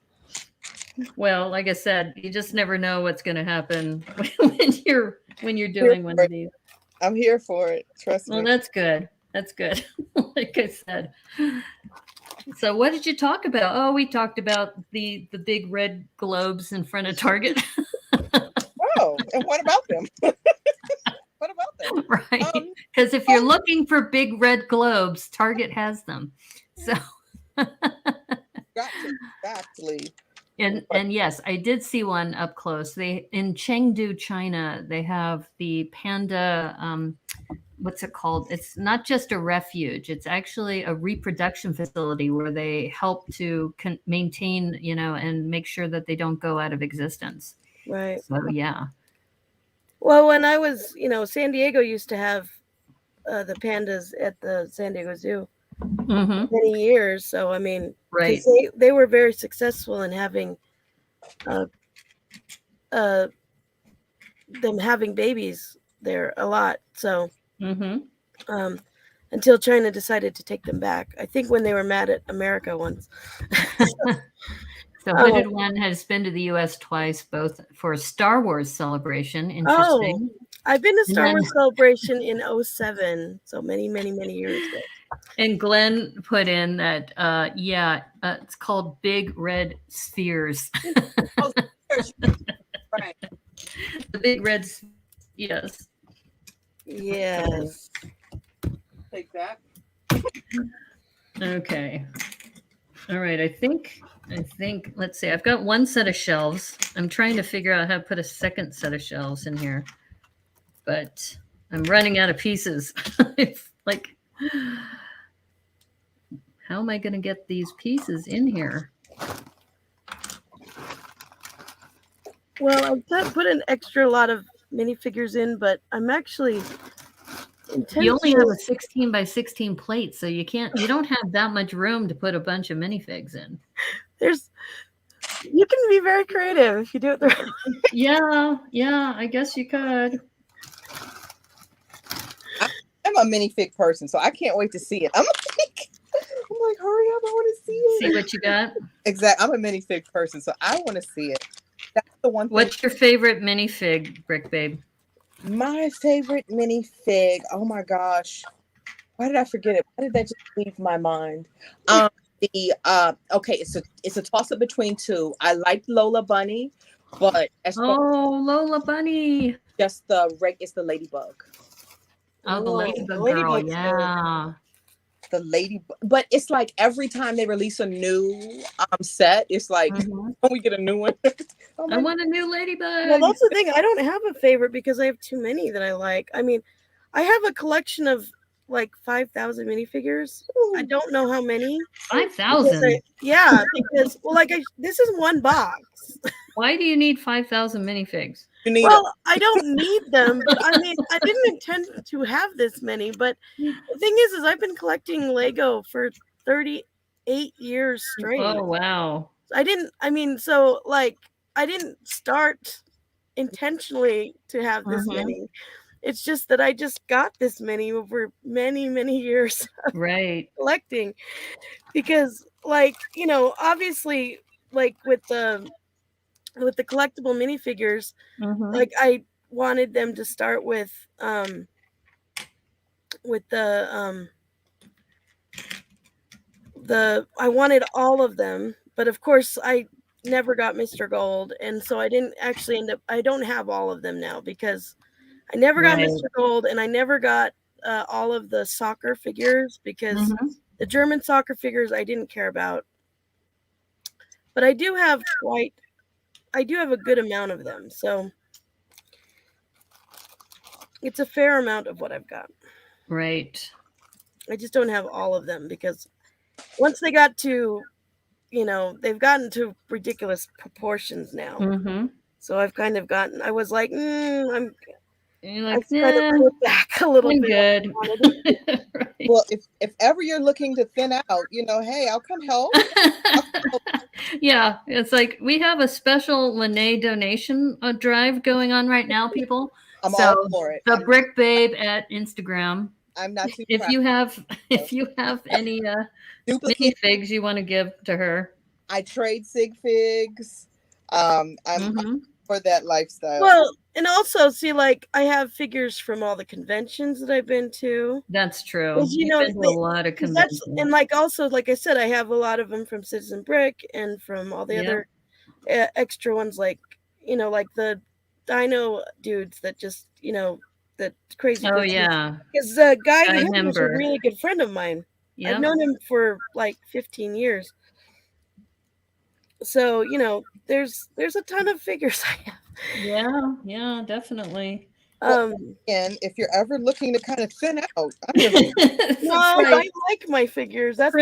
Well, like I said, you just never know what's going to happen when you're doing one of these. I'm here for it. Trust Well, me. that's good. That's good. Like I said. So what did you talk about? Oh, we talked about the big red globes in front of Target. Oh, and what about them? What about them? Right. Because if you're looking for big red globes, Target has them. So Exactly. and yes, I did see one up close. They in Chengdu, China, they have the panda what's it called? It's not just a refuge. It's actually a reproduction facility where they help to maintain, and make sure that they don't go out of existence. Right. So, yeah. Well, when I was, San Diego used to have the pandas at the San Diego Zoo many years. So, I mean, right. They were very successful in having them having babies there a lot. So, until China decided to take them back, I think when they were mad at America once. So Hooded One has been to the U.S. twice, both for a Star Wars celebration. Interesting. Oh, I've been to Star Wars Celebration in 2007, so many, many, many years ago. And Glenn put in that, it's called Big Red Spheres. Right. The big red, yes. Yes. Take that. Okay. All right. I think, let's see. I've got one set of shelves. I'm trying to figure out how to put a second set of shelves in here, but I'm running out of pieces. Like, how am I going to get these pieces in here? Well, I've put an extra lot of minifigures in, but I'm actually You only have a 16 by 16 plate, so you don't have that much room to put a bunch of minifigs in. You can be very creative if you do it the right way. Yeah, I guess you could. I'm a minifig person, so I can't wait to see it. I'm like, hurry up, I want to see it. See what you got? Exactly. I'm a minifig person, so I want to see it. That's the one thing. What's your favorite minifig, Brick Babe? My favorite minifig. Oh my gosh. Why did I forget it? Why did that just leave my mind? Okay, it's a toss up between two. I like Lola Bunny, but Lola Bunny. It's the Ladybug. Oh, the Ladybug girl, yeah. The Ladybug, but it's like every time they release a new set, it's like, we get a new one. I want a new Ladybug. Well, that's the thing. I don't have a favorite because I have too many that I like. I mean, I have a collection of like 5,000 minifigures. I don't know how many. 5,000? Yeah, because this is one box. Why do you need 5,000 minifigs? I don't need them, but I mean, I didn't intend to have this many. But the thing is I've been collecting Lego for 38 years straight. Oh, wow. I didn't start intentionally to have this many. It's just that I just got this many over many, many years of collecting. Because obviously, like with the collectible minifigures, like I wanted them to start with the I wanted all of them, but of course I never got Mr. Gold, and so I didn't actually end up. I don't have all of them now because I never got Right. Mr. Gold, and I never got all of the soccer figures because the German soccer figures I didn't care about. But I do have a good amount of them, so it's a fair amount of what I've got. Right. I just don't have all of them because once they got to, they've gotten to ridiculous proportions now. So I've kind of gotten. I was like, You're like, I've kind of pulled back a little I'm bit. good. Right. Well, if ever you're looking to thin out, hey, I'll come help. Yeah, it's like we have a special Lene donation drive going on right now, people. I'm all for it. The Brick Babe at Instagram. I'm not too If proud. you have any Duplicate minifigs you want to give to her. I trade sig figs. I'm for that lifestyle. Well, and also see, like I have figures from all the conventions that I've been to. That's true. You've been to a lot of conventions. And like also, like I said, I have a lot of them from Citizen Brick and from all the other extra ones, like like the Dino dudes that just that crazy. Oh yeah, because the guy was a really good friend of mine. I've known him for like 15 years. So there's a ton of figures I have. Yeah, definitely. And if you're ever looking to kind of thin out, I like my figures. That's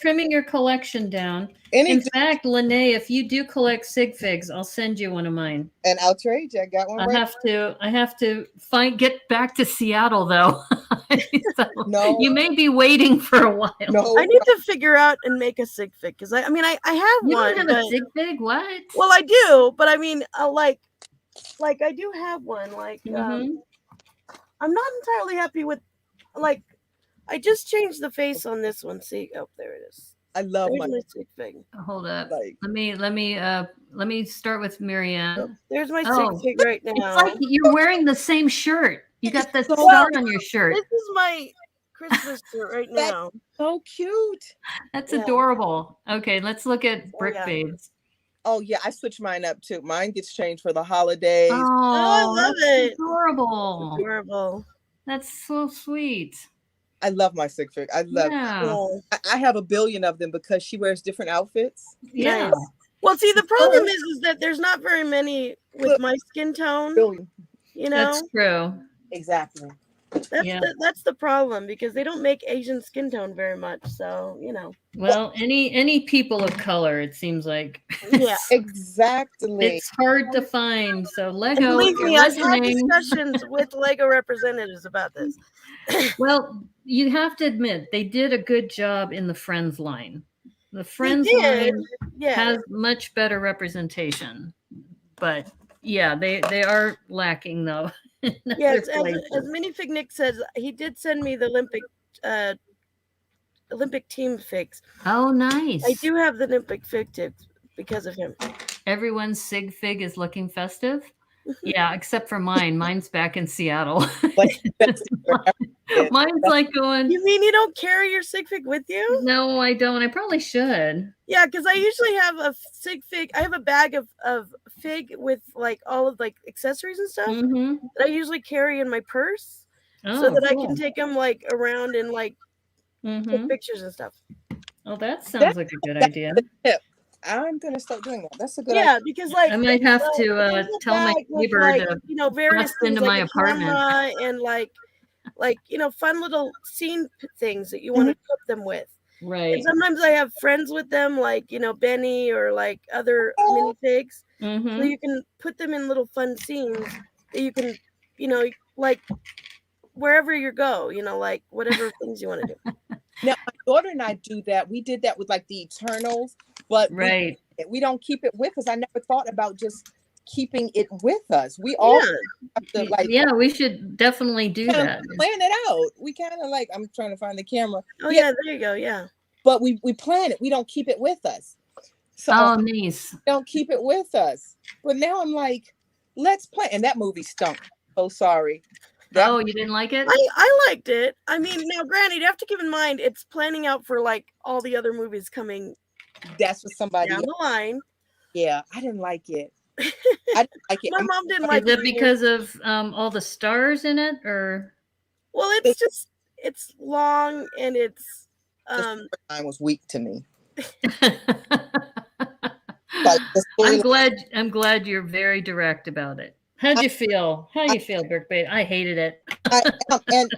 trimming your collection down. In fact, Lene, if you do collect sig figs, I'll send you one of mine. And I'll trade you. I got one. I have to get back to Seattle though. So no, you may be waiting for a while. No, I need to figure out and make a sig fig because I have you one. You don't have a sig fig? What? Well, I do, but I mean, like I do have one. Like I'm not entirely happy with. Like I just changed the face on this one. See, there it is. I love my sig fig. Hold up. Let me start with Marianne. There's my sig fig right now. It's like you're wearing the same shirt. You got the star on your shirt. This is my Christmas shirt right now. So cute. That's adorable. Okay, let's look at Brick Babes. Oh yeah, I switched mine up too. Mine gets changed for the holidays. Oh, I love it. Adorable. Adorable. That's so sweet. I love my sig fig. I love it. I have a billion of them because she wears different outfits. Yeah. Nice. Well, see, the problem is that there's not very many with my skin tone. Billion. That's true. Exactly. That's the problem because they don't make Asian skin tone very much. So Well, any people of color, it seems like. Yeah, exactly. It's hard to find. So Lego, and believe me, I've had discussions with Lego representatives about this. Well, you have to admit they did a good job in the Friends line. The Friends line has much better representation, but they are lacking though. Yes, as Minifig Nick says, he did send me the Olympic team figs. Oh, nice! I do have the Olympic fig tips because of him. Everyone's sig fig is looking festive. Yeah, except for mine. Mine's back in Seattle. Mine's like going. You mean you don't carry your sig fig with you? No, I don't. I probably should. Yeah, because I usually have a sig fig. I have a bag of fig with like all of like accessories and stuff that I usually carry in my purse, so that I can take them like around and like take pictures and stuff. Oh, that sounds like a good idea. I'm gonna start doing that. That's a good idea. Yeah, because like I might have to tell my neighbor to various bust into my apartment and like fun little scene things that you want to put them with. Right. And sometimes I have friends with them, like Benny or like other minifigs, so you can put them in little fun scenes that you can like wherever you go, like whatever things you want to do. Now my daughter and I do that. We did that with like the Eternals, but we don't keep it with us. I never thought about just keeping it with us. We all have to we should definitely do that. Plan it out. We kind of like, I'm trying to find the camera. Oh yeah, there you go. Yeah. But we plan it. We don't keep it with us. So nice. Don't keep it with us. But now I'm like, let's plan. And that movie stunk. So sorry. Oh, you didn't like it? I liked it. I mean, now granted, you have to keep in mind it's planning out for like all the other movies coming. That's for somebody down the line. Yeah, I didn't like it. I didn't like it. My mom didn't like it. Is it because of all the stars in it, or? Well, it's long and it's the storyline was weak to me. Like I'm glad you're very direct about it. How'd you feel? How do you feel, Birkbait? I hated it. And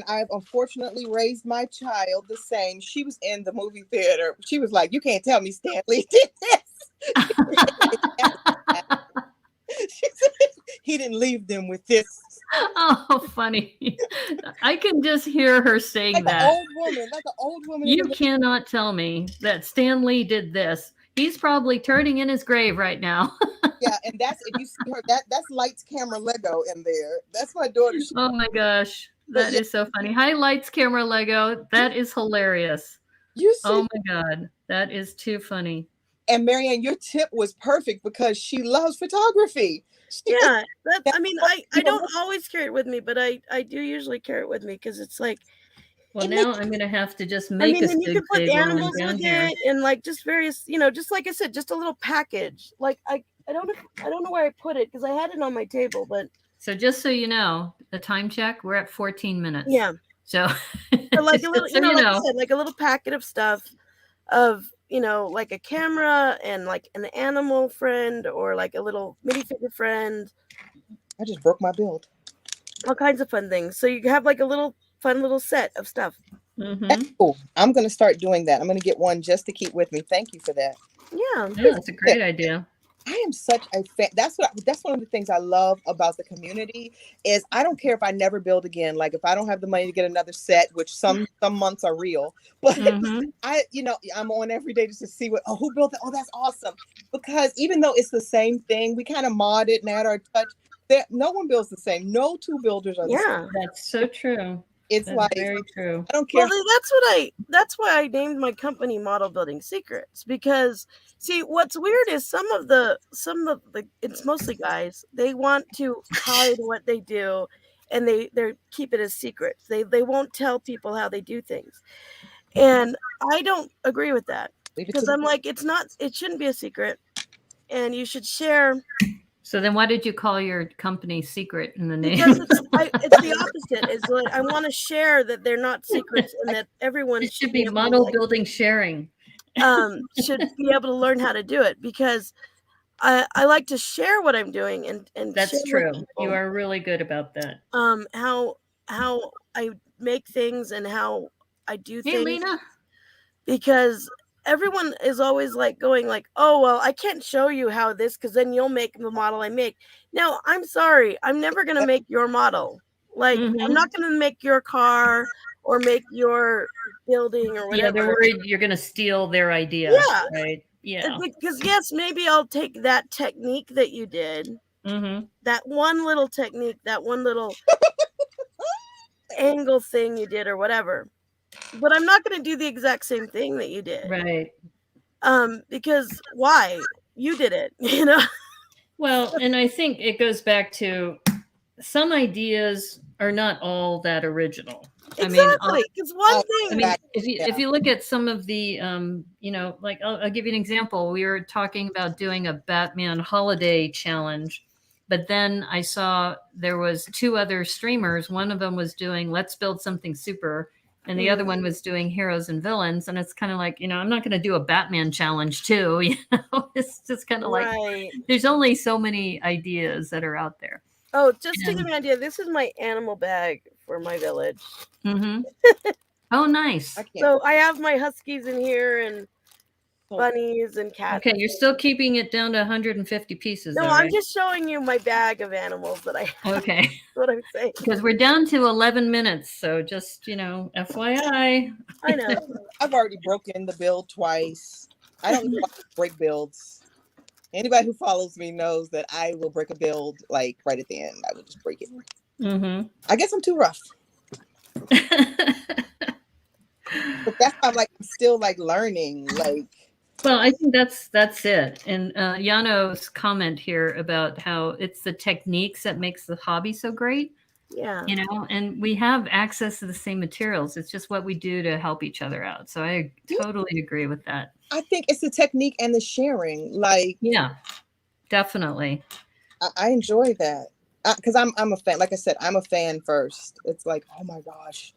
I've unfortunately raised my child the same. She was in the movie theater. She was like, "You can't tell me Stanley did this." She said, he didn't leave them with this. Oh, funny. I can just hear her saying like that. Like an old woman. You cannot tell me that Stan Lee did this. He's probably turning in his grave right now. Yeah, and that's, if you see her, that's Lights, Camera, Lego in there. That's my daughter. Oh my gosh. That is so funny. Hi, Lights, Camera, Lego. That is hilarious. You see? Oh my God. That is too funny. And Marianne, your tip was perfect because she loves photography. Yeah, I mean, I don't always carry it with me, but I do usually carry it with me because it's like. Well, now I'm gonna have to just make a you can put animals with it and like just various, just like I said, just a little package. Like I don't know where I put it because I had it on my table, but. So just so you know, the time check, we're at 14 minutes. Yeah. So like a little, like I said, like a little packet of stuff of, like a camera and like an animal friend or like a little minifigure friend. I just broke my build. All kinds of fun things. So you have like a fun little set of stuff. Mm-hmm. That's cool. I'm going to start doing that. I'm going to get one just to keep with me. Thank you for that. Yeah, that's a great idea. I am such a fan. That's one of the things I love about the community is I don't care if I never build again. Like if I don't have the money to get another set, which some months are real, but I'm on every day just to see who built that. Oh, that's awesome. Because even though it's the same thing, we kind of mod it and add our touch. No one builds the same. No two builders are the same. That's so true. It's that's very true. I don't care. Well, that's why I named my company Model Building Secrets, because see, what's weird is some of the it's mostly guys, they want to hide what they do and they keep it as secrets. They won't tell people how they do things. And I don't agree with that because I'm like, it shouldn't be a secret and you should share. So then why did you call your company Secret in the name? Because it's the opposite. It's like I want to share that they're not secrets and that everyone should be model building sharing. Should be able to learn how to do it because I like to share what I'm doing and that's true. You are really good about that. How I make things and how I do things. Hey, Lena. Because everyone is always like going like, oh, well, I can't show you how this because then you'll make the model I make. Now, I'm sorry. I'm never going to make your model. Like, I'm not going to make your car or make your building or whatever. Yeah, they're worried you're going to steal their idea. Yeah. Right? Yeah. Because, yes, maybe I'll take that technique that you did, that one little technique, that one little angle thing you did or whatever. But I'm not going to do the exact same thing that you did. Right. Because why? You did it, Well, and I think it goes back to some ideas are not all that original. Exactly. Because one thing. If you look at some of the, like I'll give you an example. We were talking about doing a Batman holiday challenge. But then I saw there was 2 other streamers. One of them was doing Let's Build Something Super. And the other one was doing heroes and villains. And it's kind of like, I'm not going to do a Batman challenge too. It's just kind of like, there's only so many ideas that are out there. Oh, just to give you an idea, this is my animal bag for my village. Oh, nice. So I have my huskies in here and bunnies and cats. Okay, you're still keeping it down to 150 pieces. No, I'm just showing you my bag of animals that I have. Okay. That's what I'm saying. Because we're down to 11 minutes. So just, FYI. I know. I've already broken the build twice. I don't break builds. Anybody who follows me knows that I will break a build like right at the end. I will just break it. I guess I'm too rough. But that's why I'm still learning. Well, I think that's it. And Yano's comment here about how it's the techniques that makes the hobby so great. Yeah. You know, and we have access to the same materials. It's just what we do to help each other out. So I totally agree with that. I think it's the technique and the sharing. Like, yeah, definitely. I enjoy that because I'm a fan. Like I said, I'm a fan first. It's like, oh my gosh,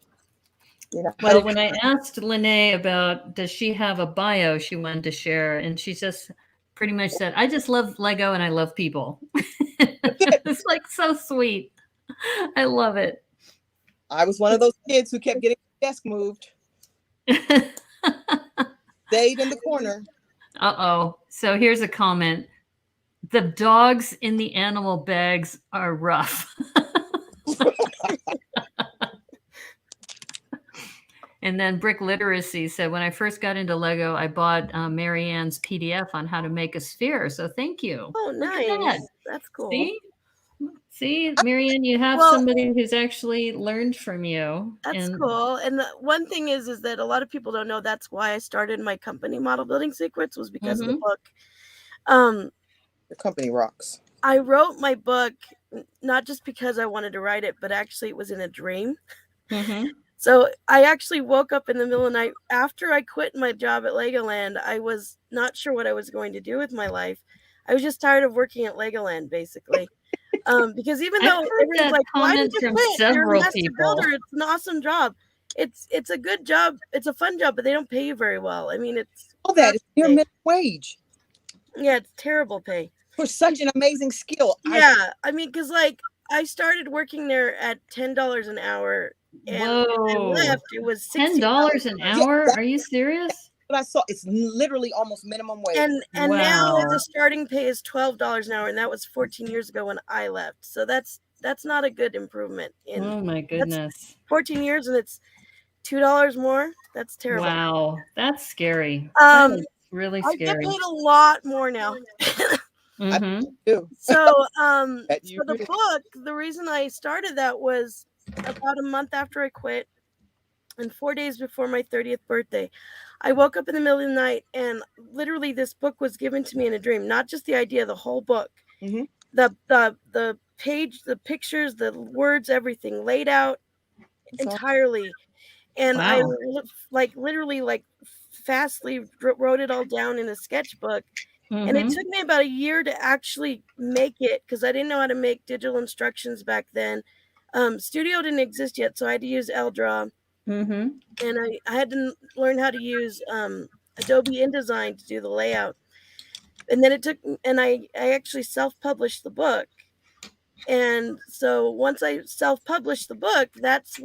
you know. Well, when I asked Lene about does she have a bio she wanted to share, and she just pretty much said, I just love Lego and I love people. It's like so sweet. I love it. I was one of those kids who kept getting the desk moved. Stayed in the corner. Uh-oh. So here's a comment. The dogs in the animal bags are rough. And then Brick Literacy said, when I first got into Lego, I bought Mary Ann's PDF on how to make a sphere. So thank you. Oh, nice. That. That's cool. See, Mary Ann, you have somebody who's actually learned from you. That's cool. And the one thing is that a lot of people don't know that's why I started my company, Model Building Secrets, was because of the book. Your company rocks. I wrote my book not just because I wanted to write it, but actually it was in a dream. So I actually woke up in the middle of the night after I quit my job at Legoland. I was not sure what I was going to do with my life. I was just tired of working at Legoland, basically. Because even though everyone's like, why did you quit? You're a master builder. It's an awesome job. It's a good job. It's a fun job, but they don't pay you very well. I mean, it's all that is your minimum wage. Yeah, it's terrible pay for such an amazing skill. Yeah, I mean, because like I started working there at $10 an hour, and when I left, it was $10 an hour. Are you serious? But I saw it's literally almost minimum wage. And now the starting pay is $12 an hour, and that was 14 years ago when I left. So that's not a good improvement. Oh my goodness! 14 years and it's $2 more. That's terrible. Wow, that's scary. That is really scary. I get paid a lot more now. So the book, the reason I started that was about a month after I quit, and 4 days before my 30th birthday. I woke up in the middle of the night and literally this book was given to me in a dream, not just the idea, the whole book. The page, the pictures, the words, everything laid out entirely. And I literally fastly wrote it all down in a sketchbook. And it took me about a year to actually make it because I didn't know how to make digital instructions back then. Studio didn't exist yet, so I had to use Eldraw. And I had to learn how to use Adobe InDesign to do the layout. And then I actually self-published the book. And so once I self-published the book, that's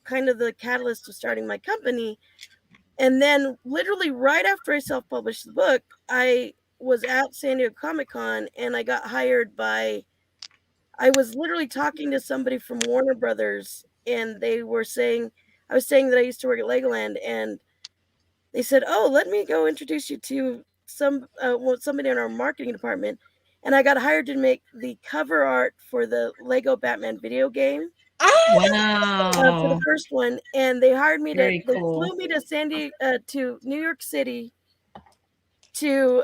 kind of the catalyst of starting my company. And then literally right after I self-published the book, I was at San Diego Comic-Con and I got hired I was literally talking to somebody from Warner Brothers, and I was saying that I used to work at Legoland, and they said, "Oh, let me go introduce you to somebody in our marketing department." And I got hired to make the cover art for the Lego Batman video game. Wow! For the first one, and they hired me they flew me to to New York City to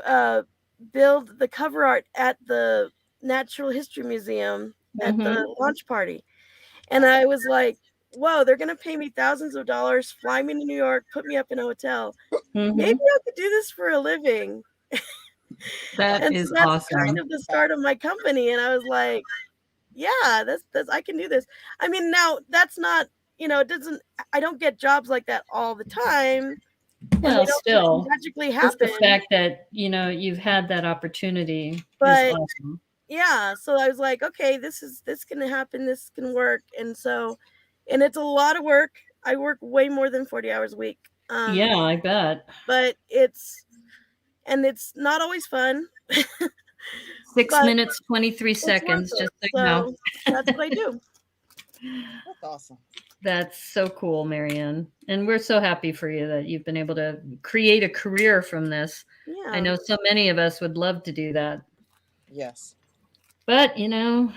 build the cover art at the Natural History Museum at the launch party. And I was like, whoa, they're gonna pay me thousands of dollars, fly me to New York, put me up in a hotel. Maybe I could do this for a living. That's awesome. Kind of the start of my company. And I was like, yeah, that's I can do this. I mean, now that's not, I don't get jobs like that all the time. Well, still magically happen. Just the fact that you've had that opportunity is awesome. Yeah, so I was like, okay, this can happen, this can work. And it's a lot of work. I work way more than 40 hours a week. Yeah, I bet. But it's not always fun. 6 minutes, 23 seconds, just so you know. That's what I do. That's awesome. That's so cool, Mary Ann. And we're so happy for you that you've been able to create a career from this. Yeah. I know so many of us would love to do that. Yes. But,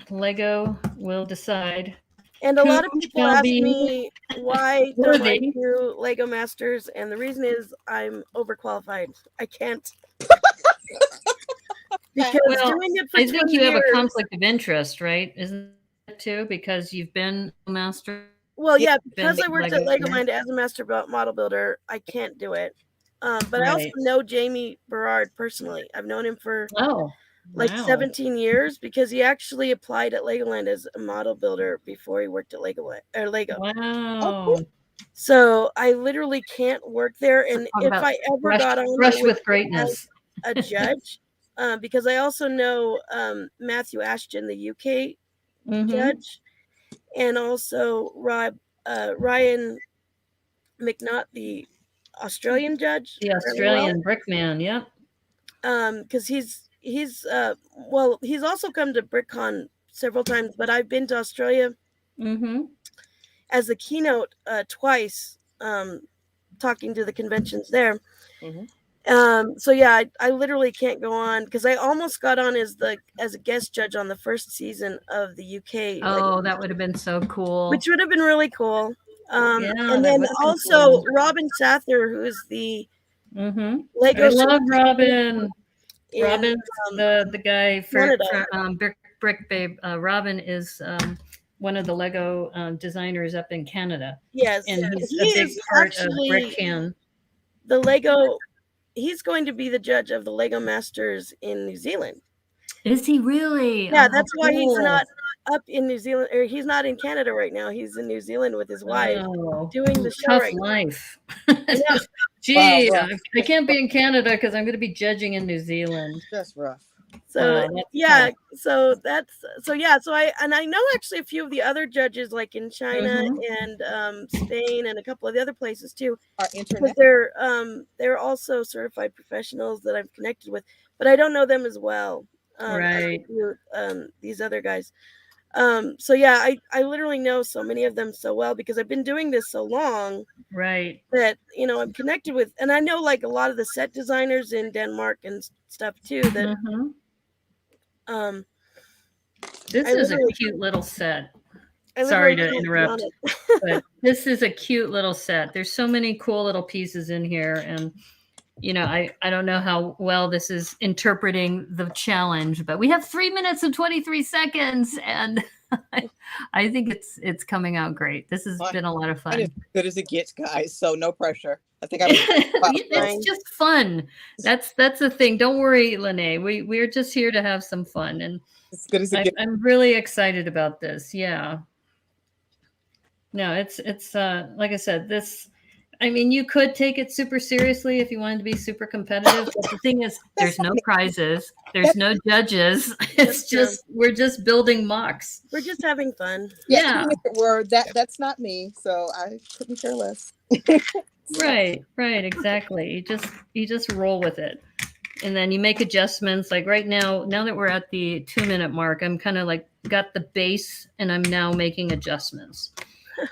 Lego will decide. And a lot of people ask me why don't I do Lego Masters, and the reason is I'm overqualified. I can't. Because doing it for I think you have a conflict of interest, right? Isn't it it too, because you've been a master? Well, yeah, Been because I worked at Lego Legoland as a master model builder, I can't do it. But I also Right. know Jamie Berard personally. I've known him for Oh, like wow. 17 years because he actually applied at Legoland as a model builder before he worked at Lego. Wow. So I literally can't work there. And Talk if about I ever got on, I brush would with greatness. as a judge, because I also know Matthew Ashton, the UK judge, and also Ryan McNaught, the Australian judge. The Australian Brickman, yep. Because he's also come to BrickCon several times, but I've been to Australia as a keynote twice, talking to the conventions there. So yeah, I literally can't go on because I almost got on as a guest judge on the first season of the UK. Oh, that would have been so cool. Which would have been really cool. Yeah, and then also Robin Sather, who is the Lego. I love Robin. Robin's the guy for Brick Babe. Robin is one of the Lego designers up in Canada. Yes, and he's a big part of BrickCan. The Lego. He's going to be the judge of the Lego Masters in New Zealand. Is he really? Yeah, that's why he's not up in New Zealand, or he's not in Canada right now. He's in New Zealand with his wife doing the show. Tough life. Gee, I can't be in Canada because I'm going to be judging in New Zealand. That's rough. So so I know actually a few of the other judges, like in China and Spain and a couple of the other places too, are internet. They're also certified professionals that I'm connected with, but I don't know them as well. Right. These other guys. So yeah, I literally know so many of them so well because I've been doing this so long. Right. That, I'm connected with, and I know like a lot of the set designers in Denmark and stuff too. That this is a cute little set. Sorry to interrupt, but this is a cute little set. There's so many cool little pieces in here, and I don't know how well this is interpreting the challenge, but we have 3 minutes and 23 seconds, and I think it's coming out great. This has been a lot of fun. As good as it gets, guys. So no pressure. I think it's just fun. That's the thing. Don't worry, Lene. We're just here to have some fun, and as good as it gets. I'm really excited about this. Yeah. No, it's like I said, this. I mean, you could take it super seriously if you wanted to be super competitive, but the thing is, there's no prizes, there's no judges. It's just we're just building mocks. We're just having fun. Yeah. That's not me, so I couldn't care less. Right, exactly. You just roll with it, and then you make adjustments. Like right now that we're at the 2-minute mark, I'm kind of like got the base, and I'm now making adjustments.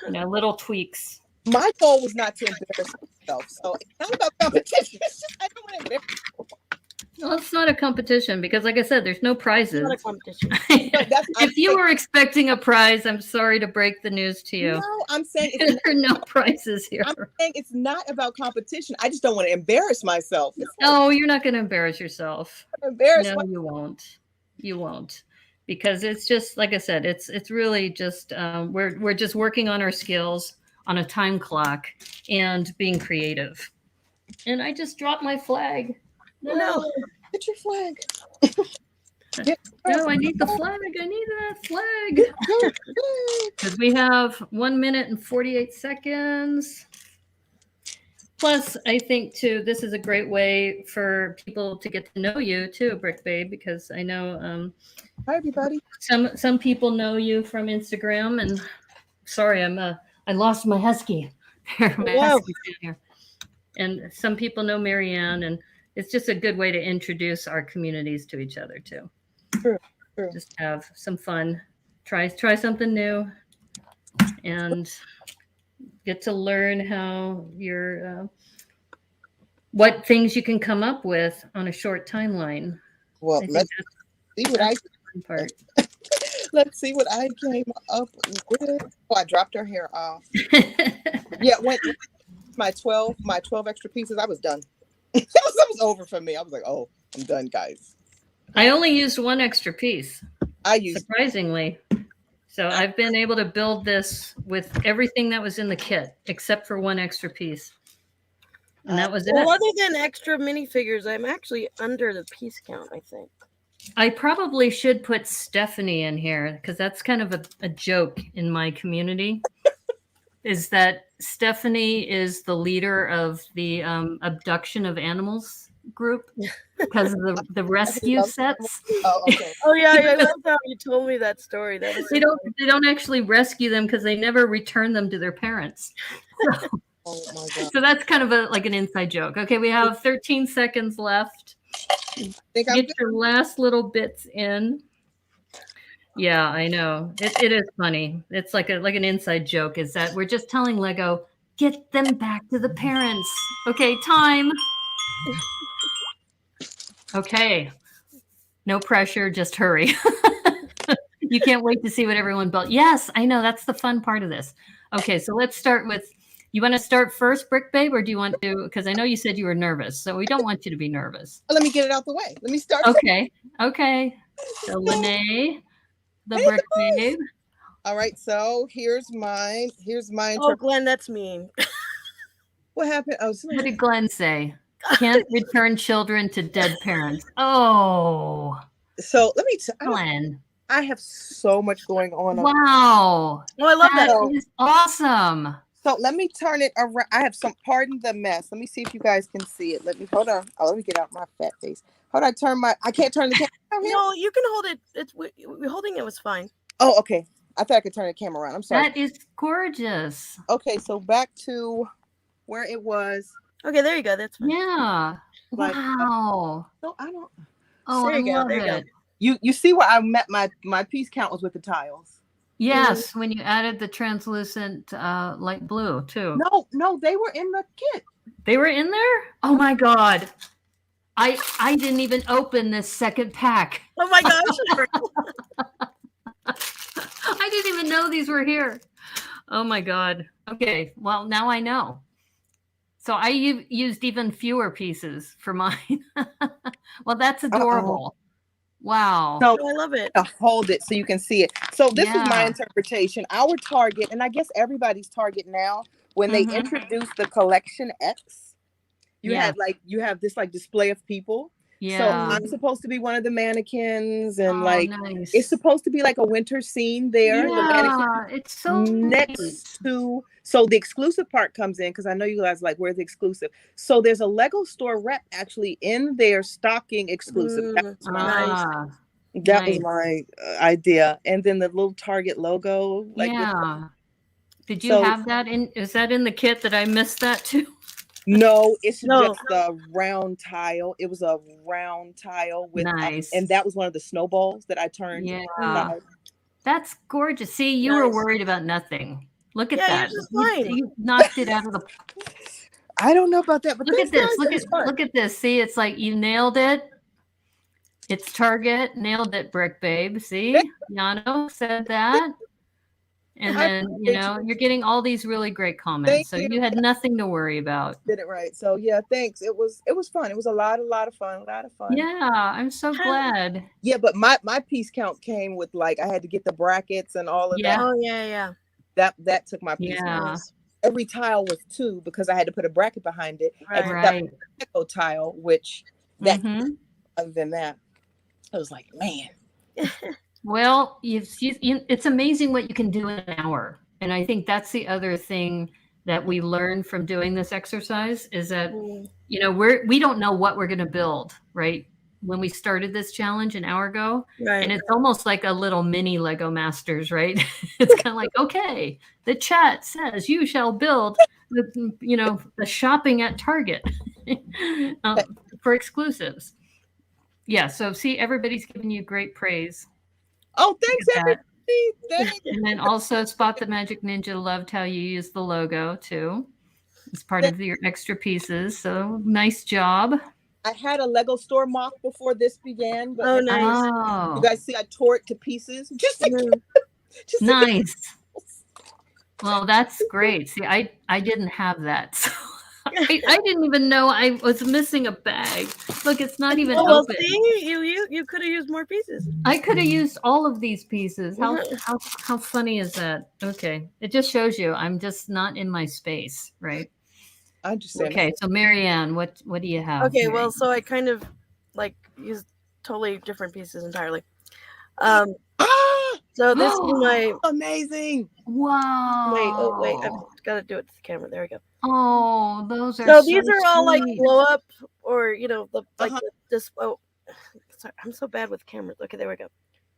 Little tweaks. My goal was not to embarrass myself, so it's not about competition. It's just I don't want to embarrass myself. Well, it's not a competition because, like I said, there's no prizes. It's not a competition. If you were expecting a prize, I'm sorry to break the news to you. No, I'm saying there are no prizes here. I'm saying it's not about competition. I just don't want to embarrass myself. No, you're not going to embarrass yourself. You won't. You won't. Because it's just, like I said, it's really just, we're just working on our skills on a time clock and being creative. And I just dropped my flag. No, get your flag. No, I need the flag. I need that flag. Because we have 1 minute and 48 seconds. Plus, I think too, this is a great way for people to get to know you too, Brick Babe, because I know hi everybody. Some people know you from Instagram, and sorry, I lost my husky. Husky's down here. And some people know Marianne, and it's just a good way to introduce our communities to each other too. True. Just have some fun, try something new, and get to learn how what things you can come up with on a short timeline. Well, let's see what let's see what I came up with. Oh, I dropped her hair off. Yeah, when my 12 extra pieces, I was done. That was over for me. I was like, oh, I'm done, guys. I only used one extra piece. I used surprisingly. So I've been able to build this with everything that was in the kit, except for one extra piece. And that was it. Well, other than extra minifigures, I'm actually under the piece count, I think. I probably should put Stephanie in here because that's kind of a joke in my community. Is that Stephanie is the leader of the abduction of animals group because of the rescue sets. Oh, okay. Oh yeah, I love how you told me that story. That was They don't actually rescue them because they never return them to their parents. So, Oh my God. so that's kind of like an inside joke. Okay, we have 13 seconds left. Think I'm Get good? your last little bits in. Yeah, I know. It is funny. It's like an inside joke is that we're just telling Lego, get them back to the parents. Okay, time. Okay. No pressure, just hurry. You can't wait to see what everyone built. Yes, I know. That's the fun part of this. Okay, so let's start with, you want to start first, Brick Babe, or do you want to, because I know you said you were nervous, so we don't want you to be nervous. Let me get it out the way. Let me start. Okay, okay. So Lene, the Brick Babe. All right, so here's mine. Oh, Glenn, that's mean. What happened? Oh, What did Glenn say? Can't return children to dead parents. Oh, so let me. Glenn. I have so much going on. Wow. Oh, I love that. That is awesome. So let me turn it around. I have some. Pardon the mess. Let me see if you guys can see it. Hold on. Oh, let me get out my fat face. Hold on. I can't turn the camera around here. No, you can hold it. Holding it was fine. Oh, okay. I thought I could turn the camera around. I'm sorry. That is gorgeous. Okay, so back to where it was. Okay, there you go. That's fine. Yeah. Like, Wow. No, I don't. Oh, There I you go, love there you go. it. You see where I met my piece count was with the tiles. Yes, when you added the translucent light blue too. No, they were in the kit. They were in there? Oh my God. I didn't even open this second pack. Oh my gosh. I didn't even know these were here. Oh my God. Okay. Well, now I know. So I used even fewer pieces for mine. Well, that's adorable. Wow. So I love it. hold it so you can see it. So this is my Yeah. interpretation. Our target, and I guess everybody's target now, when they introduced the collection X, you have this like display of people. Yeah. So I'm supposed to be one of the mannequins, and nice. it's supposed to be like a winter scene there. Yeah, The mannequin it's so next to. So the exclusive part comes in because I know you guys like where's the exclusive. So there's a Lego store rep actually in there stocking exclusive. That was my idea, and then the little Target logo. Did you have that in? Is that in the kit that I missed that too? No, it's just a round tile. It was a round tile with, and that was one of the snowballs that I turned. Yeah, that's gorgeous. See, you were worried about nothing. Look at that. You knocked it out of the. I don't know about that, but look at this. Look at this. See, it's like you nailed it. It's Target. Nailed it, Brick Babe. See, Yano said that. And then, you're getting all these really great comments. So you had nothing to worry about. Did it right. So yeah, thanks. It was fun. It was a lot of fun. Yeah, I'm so glad. Yeah, but my piece count came with I had to get the brackets and all of that. Oh yeah. That took my piece count. Every tile was 2 because I had to put a bracket behind it. Right. Echo tile, which other than that, I was like, man. Well, it's amazing what you can do in an hour. And I think that's the other thing that we learned from doing this exercise is that, we don't know what we're going to build, right? When we started this challenge an hour ago, and it's almost like a little mini Lego Masters, right? It's kind of like, okay, the chat says you shall build the shopping at Target for exclusives. Yeah. So see, everybody's giving you great praise. Oh, thanks, everybody. And then also Spot the Magic Ninja loved how you used the logo too. It's part of your extra pieces. So nice job. I had a Lego store mock before this began. But nice. You guys see I tore it to pieces. Nice. Well, that's great. See, I didn't have that. So I didn't even know I was missing a bag. Look, it's not even well, open. see, you could have used more pieces. I could have used all of these pieces. How funny is that? Okay, it just shows you I'm just not in my space, right? I understand. Okay, so Marianne, what do you have? Okay, here? well, so I kind of like used totally different pieces entirely. So this is my amazing. wow. Wait, I've got to do it to the camera. There we go. Oh, those are so these are all like sweet. blow up, or this. Oh, sorry, I'm so bad with cameras. Okay, there we go.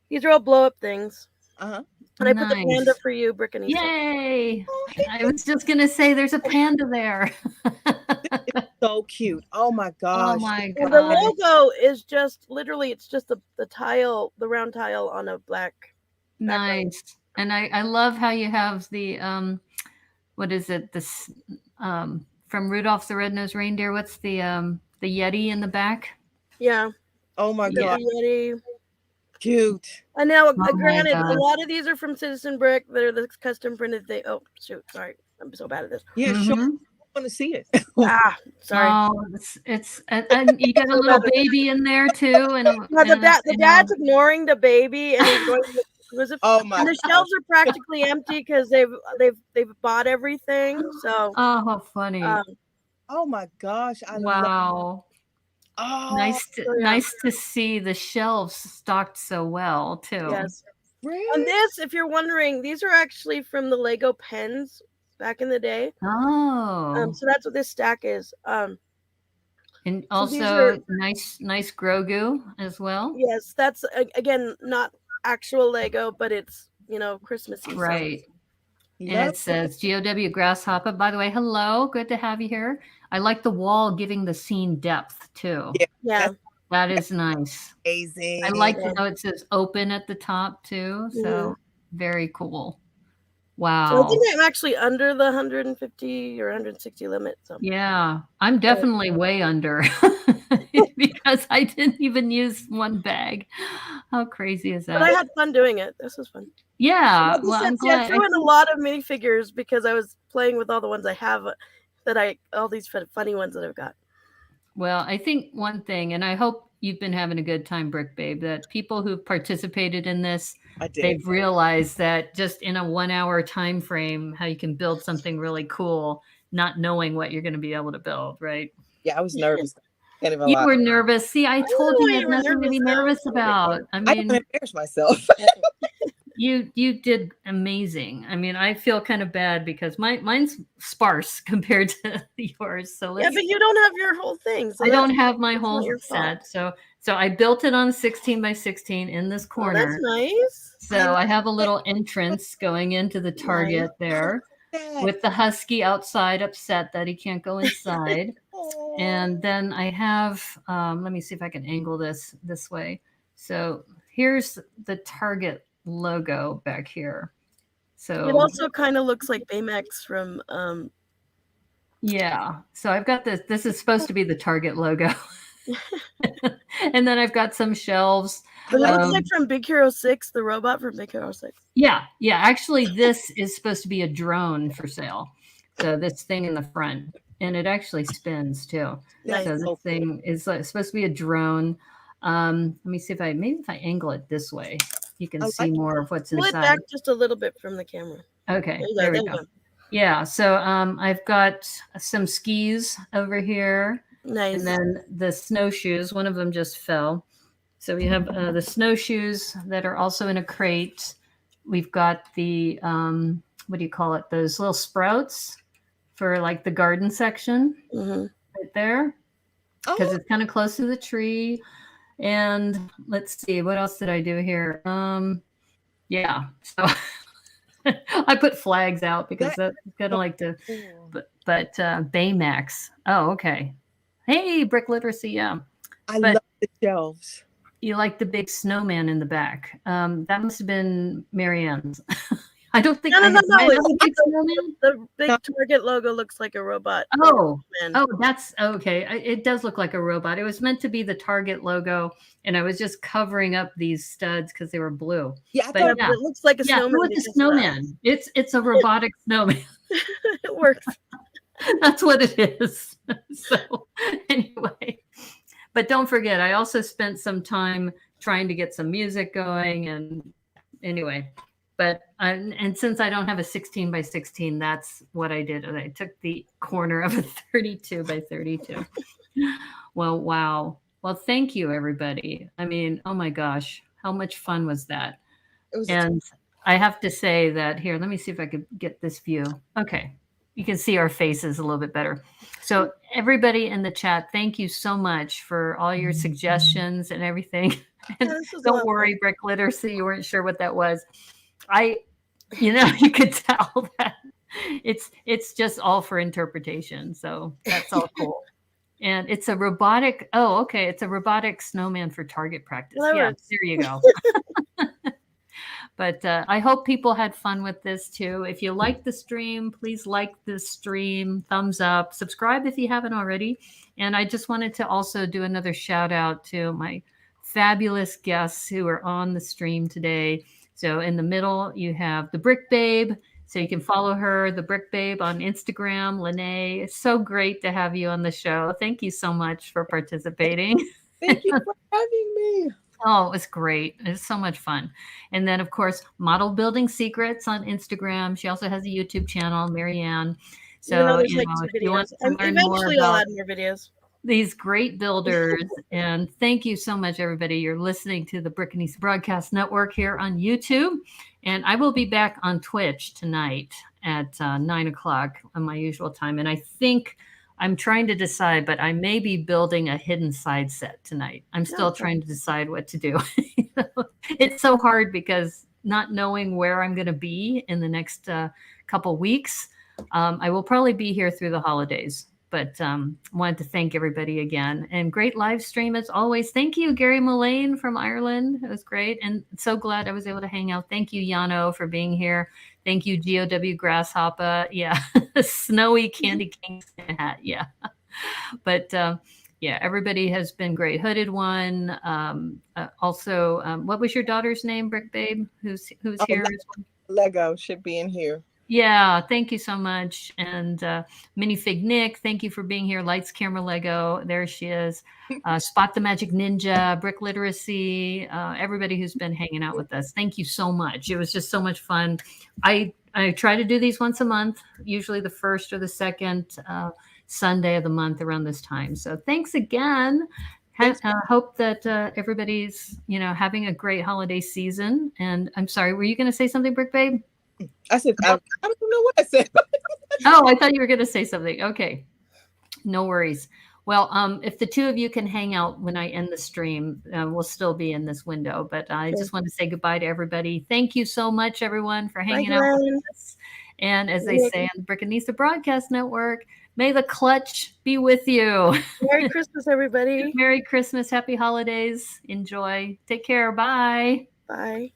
These are all blow up things. And I put the panda for you, Brickanista. Yay! I was just gonna say there's a panda there. It's so cute. Oh my gosh. Oh my god. And the logo is just literally it's just the tile, the round tile on a black background. Nice. And I love how you have the what is it? This from Rudolph the Red-Nosed Reindeer. What's the Yeti in the back? Yeah. Oh my god. Yeti. Cute. And now, granted, a lot of these are from Citizen Brick. They're the custom printed. Oh shoot, sorry, I'm so bad at this. Yeah, sure. I want to see it. Sorry. Oh, it's and you got a little baby in there too, and the dad's ignoring the baby, and he's going. Oh my! And the shelves are practically empty because they've bought everything. So. Oh, how funny! Oh my gosh! Wow. Oh, nice to see the shelves stocked so well too. Yes. Really? And this, if you're wondering, these are actually from the Lego pens back in the day. Oh. So that's what this stack is. And also nice Grogu as well. Yes, that's again not actual Lego, but it's Christmassy. Right. And it says GOW Grasshopper. By the way, hello, good to have you here. I like the wall giving the scene depth too. Yeah. That is nice. Amazing. I like how it says open at the top too. So very cool. Wow. So I think I'm actually under the 150 or 160 limit. So yeah, I'm definitely way under because I didn't even use one bag. How crazy is that? But I had fun doing it. This was fun. Yeah. Well, I'm glad. I threw in a lot of minifigures because I was playing with all the ones I have all these funny ones that I've got. Well, I think one thing, and I hope you've been having a good time, Brick Babe, that people who've participated in this, they've realized that just in a 1 hour time frame, how you can build something really cool, not knowing what you're going to be able to build, right? Yeah, I was nervous. You were nervous. See, I told you there's nothing to be nervous about. I mean, I don't embarrass myself. You did amazing. I mean, I feel kind of bad because mine's sparse compared to yours. So but you don't have your whole thing. So I don't have my whole set. So I built it on 16 by 16 in this corner. That's nice. So I have a little entrance going into the target there with the husky outside upset that he can't go inside. And then I have, let me see if I can angle this way. So here's the target logo back here. So it also kind of looks like Baymax from yeah. So I've got this is supposed to be the Target logo. And then I've got some shelves. It looks like from Big Hero 6, the robot from Big Hero 6. Yeah. Actually, this is supposed to be a drone for sale. So this thing in the front, and it actually spins too. Nice. So this thing is supposed to be a drone. Let me see if I angle it this way. You can see more of what's inside. Pull it back just a little bit from the camera. Okay, there we go. Yeah, so I've got some skis over here. Nice. And then the snowshoes, one of them just fell. So we have the snowshoes that are also in a crate. We've got the, what do you call it? Those little sprouts for like the garden section right there. Because it's kind of close to the tree. And let's see, what else did I do here? Yeah, so I put flags out because that's kind of like the, but Baymax. Oh, okay. Hey, Brick Literacy, yeah. I love the shelves. You like the big snowman in the back. That must have been Marianne's. I don't think the big Target logo looks like a robot. That's okay. It does look like a robot. It was meant to be the Target logo, and I was just covering up these studs because they were blue. Yeah, it looks like a snowman. It's a snowman. It's a robotic snowman. It works. That's what it is. So anyway, but don't forget, I also spent some time trying to get some music going. And anyway, but and since I don't have a 16 by 16, that's what I did. I took the corner of a 32 by 32. Well, wow. Well, thank you, everybody. I mean, oh my gosh, how much fun was that? It was And I have to say that here, let me see if I could get this view. Okay. You can see our faces a little bit better. So everybody in the chat, thank you so much for all your suggestions and everything. And don't worry, Brick Literacy, you weren't sure what that was. You could tell that it's just all for interpretation. So that's all cool. And it's a robotic, it's a robotic snowman for target practice. Well, yeah, there you go. But I hope people had fun with this too. If you like the stream, please like the stream, thumbs up, subscribe if you haven't already. And I just wanted to also do another shout out to my fabulous guests who are on the stream today. So in the middle, you have the Brick Babe. So you can follow her, the Brick Babe, on Instagram. Lene, it's so great to have you on the show. Thank you so much for participating. Thank you for having me. Oh, it was great. It was so much fun. And then, of course, Model Building Secrets on Instagram. She also has a YouTube channel, Marianne. So, if you want to learn more I'll add more videos. These great builders. And thank you so much, everybody. You're listening to the Brick and East Broadcast Network here on YouTube. And I will be back on Twitch tonight at 9 o'clock on my usual time. And I think I'm trying to decide, but I may be building a hidden side set tonight. I'm still trying to decide what to do. It's so hard because not knowing where I'm going to be in the next couple weeks. I will probably be here through the holidays, but wanted to thank everybody again. And great live stream as always. Thank you, Gary Mullane from Ireland. It was great. And so glad I was able to hang out. Thank you, Yano, for being here. Thank you, GOW Grasshopper. Yeah, snowy Candy King hat. Yeah. But yeah, everybody has been great. Hooded One. Also, what was your daughter's name, Brick Babe? Who's here? Lego should be in here. Yeah, thank you so much. And Minifig Nick, thank you for being here. Lights, Camera, Lego. There she is. Spot the Magic Ninja, Brick Literacy, everybody who's been hanging out with us. Thank you so much. It was just so much fun. I try to do these once a month, usually the first or the second Sunday of the month around this time. So thanks again. Hope that everybody's, having a great holiday season. And I'm sorry, were you going to say something, Brick Babe? I said, I don't know what I said. Oh, I thought you were going to say something. Okay. No worries. Well, if the two of you can hang out when I end the stream, we'll still be in this window. But I just want to say goodbye to everybody. Thank you so much, everyone, for hanging out with us. And as they say on the Brick and East Broadcast Network, may the clutch be with you. Merry Christmas, everybody. Merry Christmas. Happy holidays. Enjoy. Take care. Bye. Bye.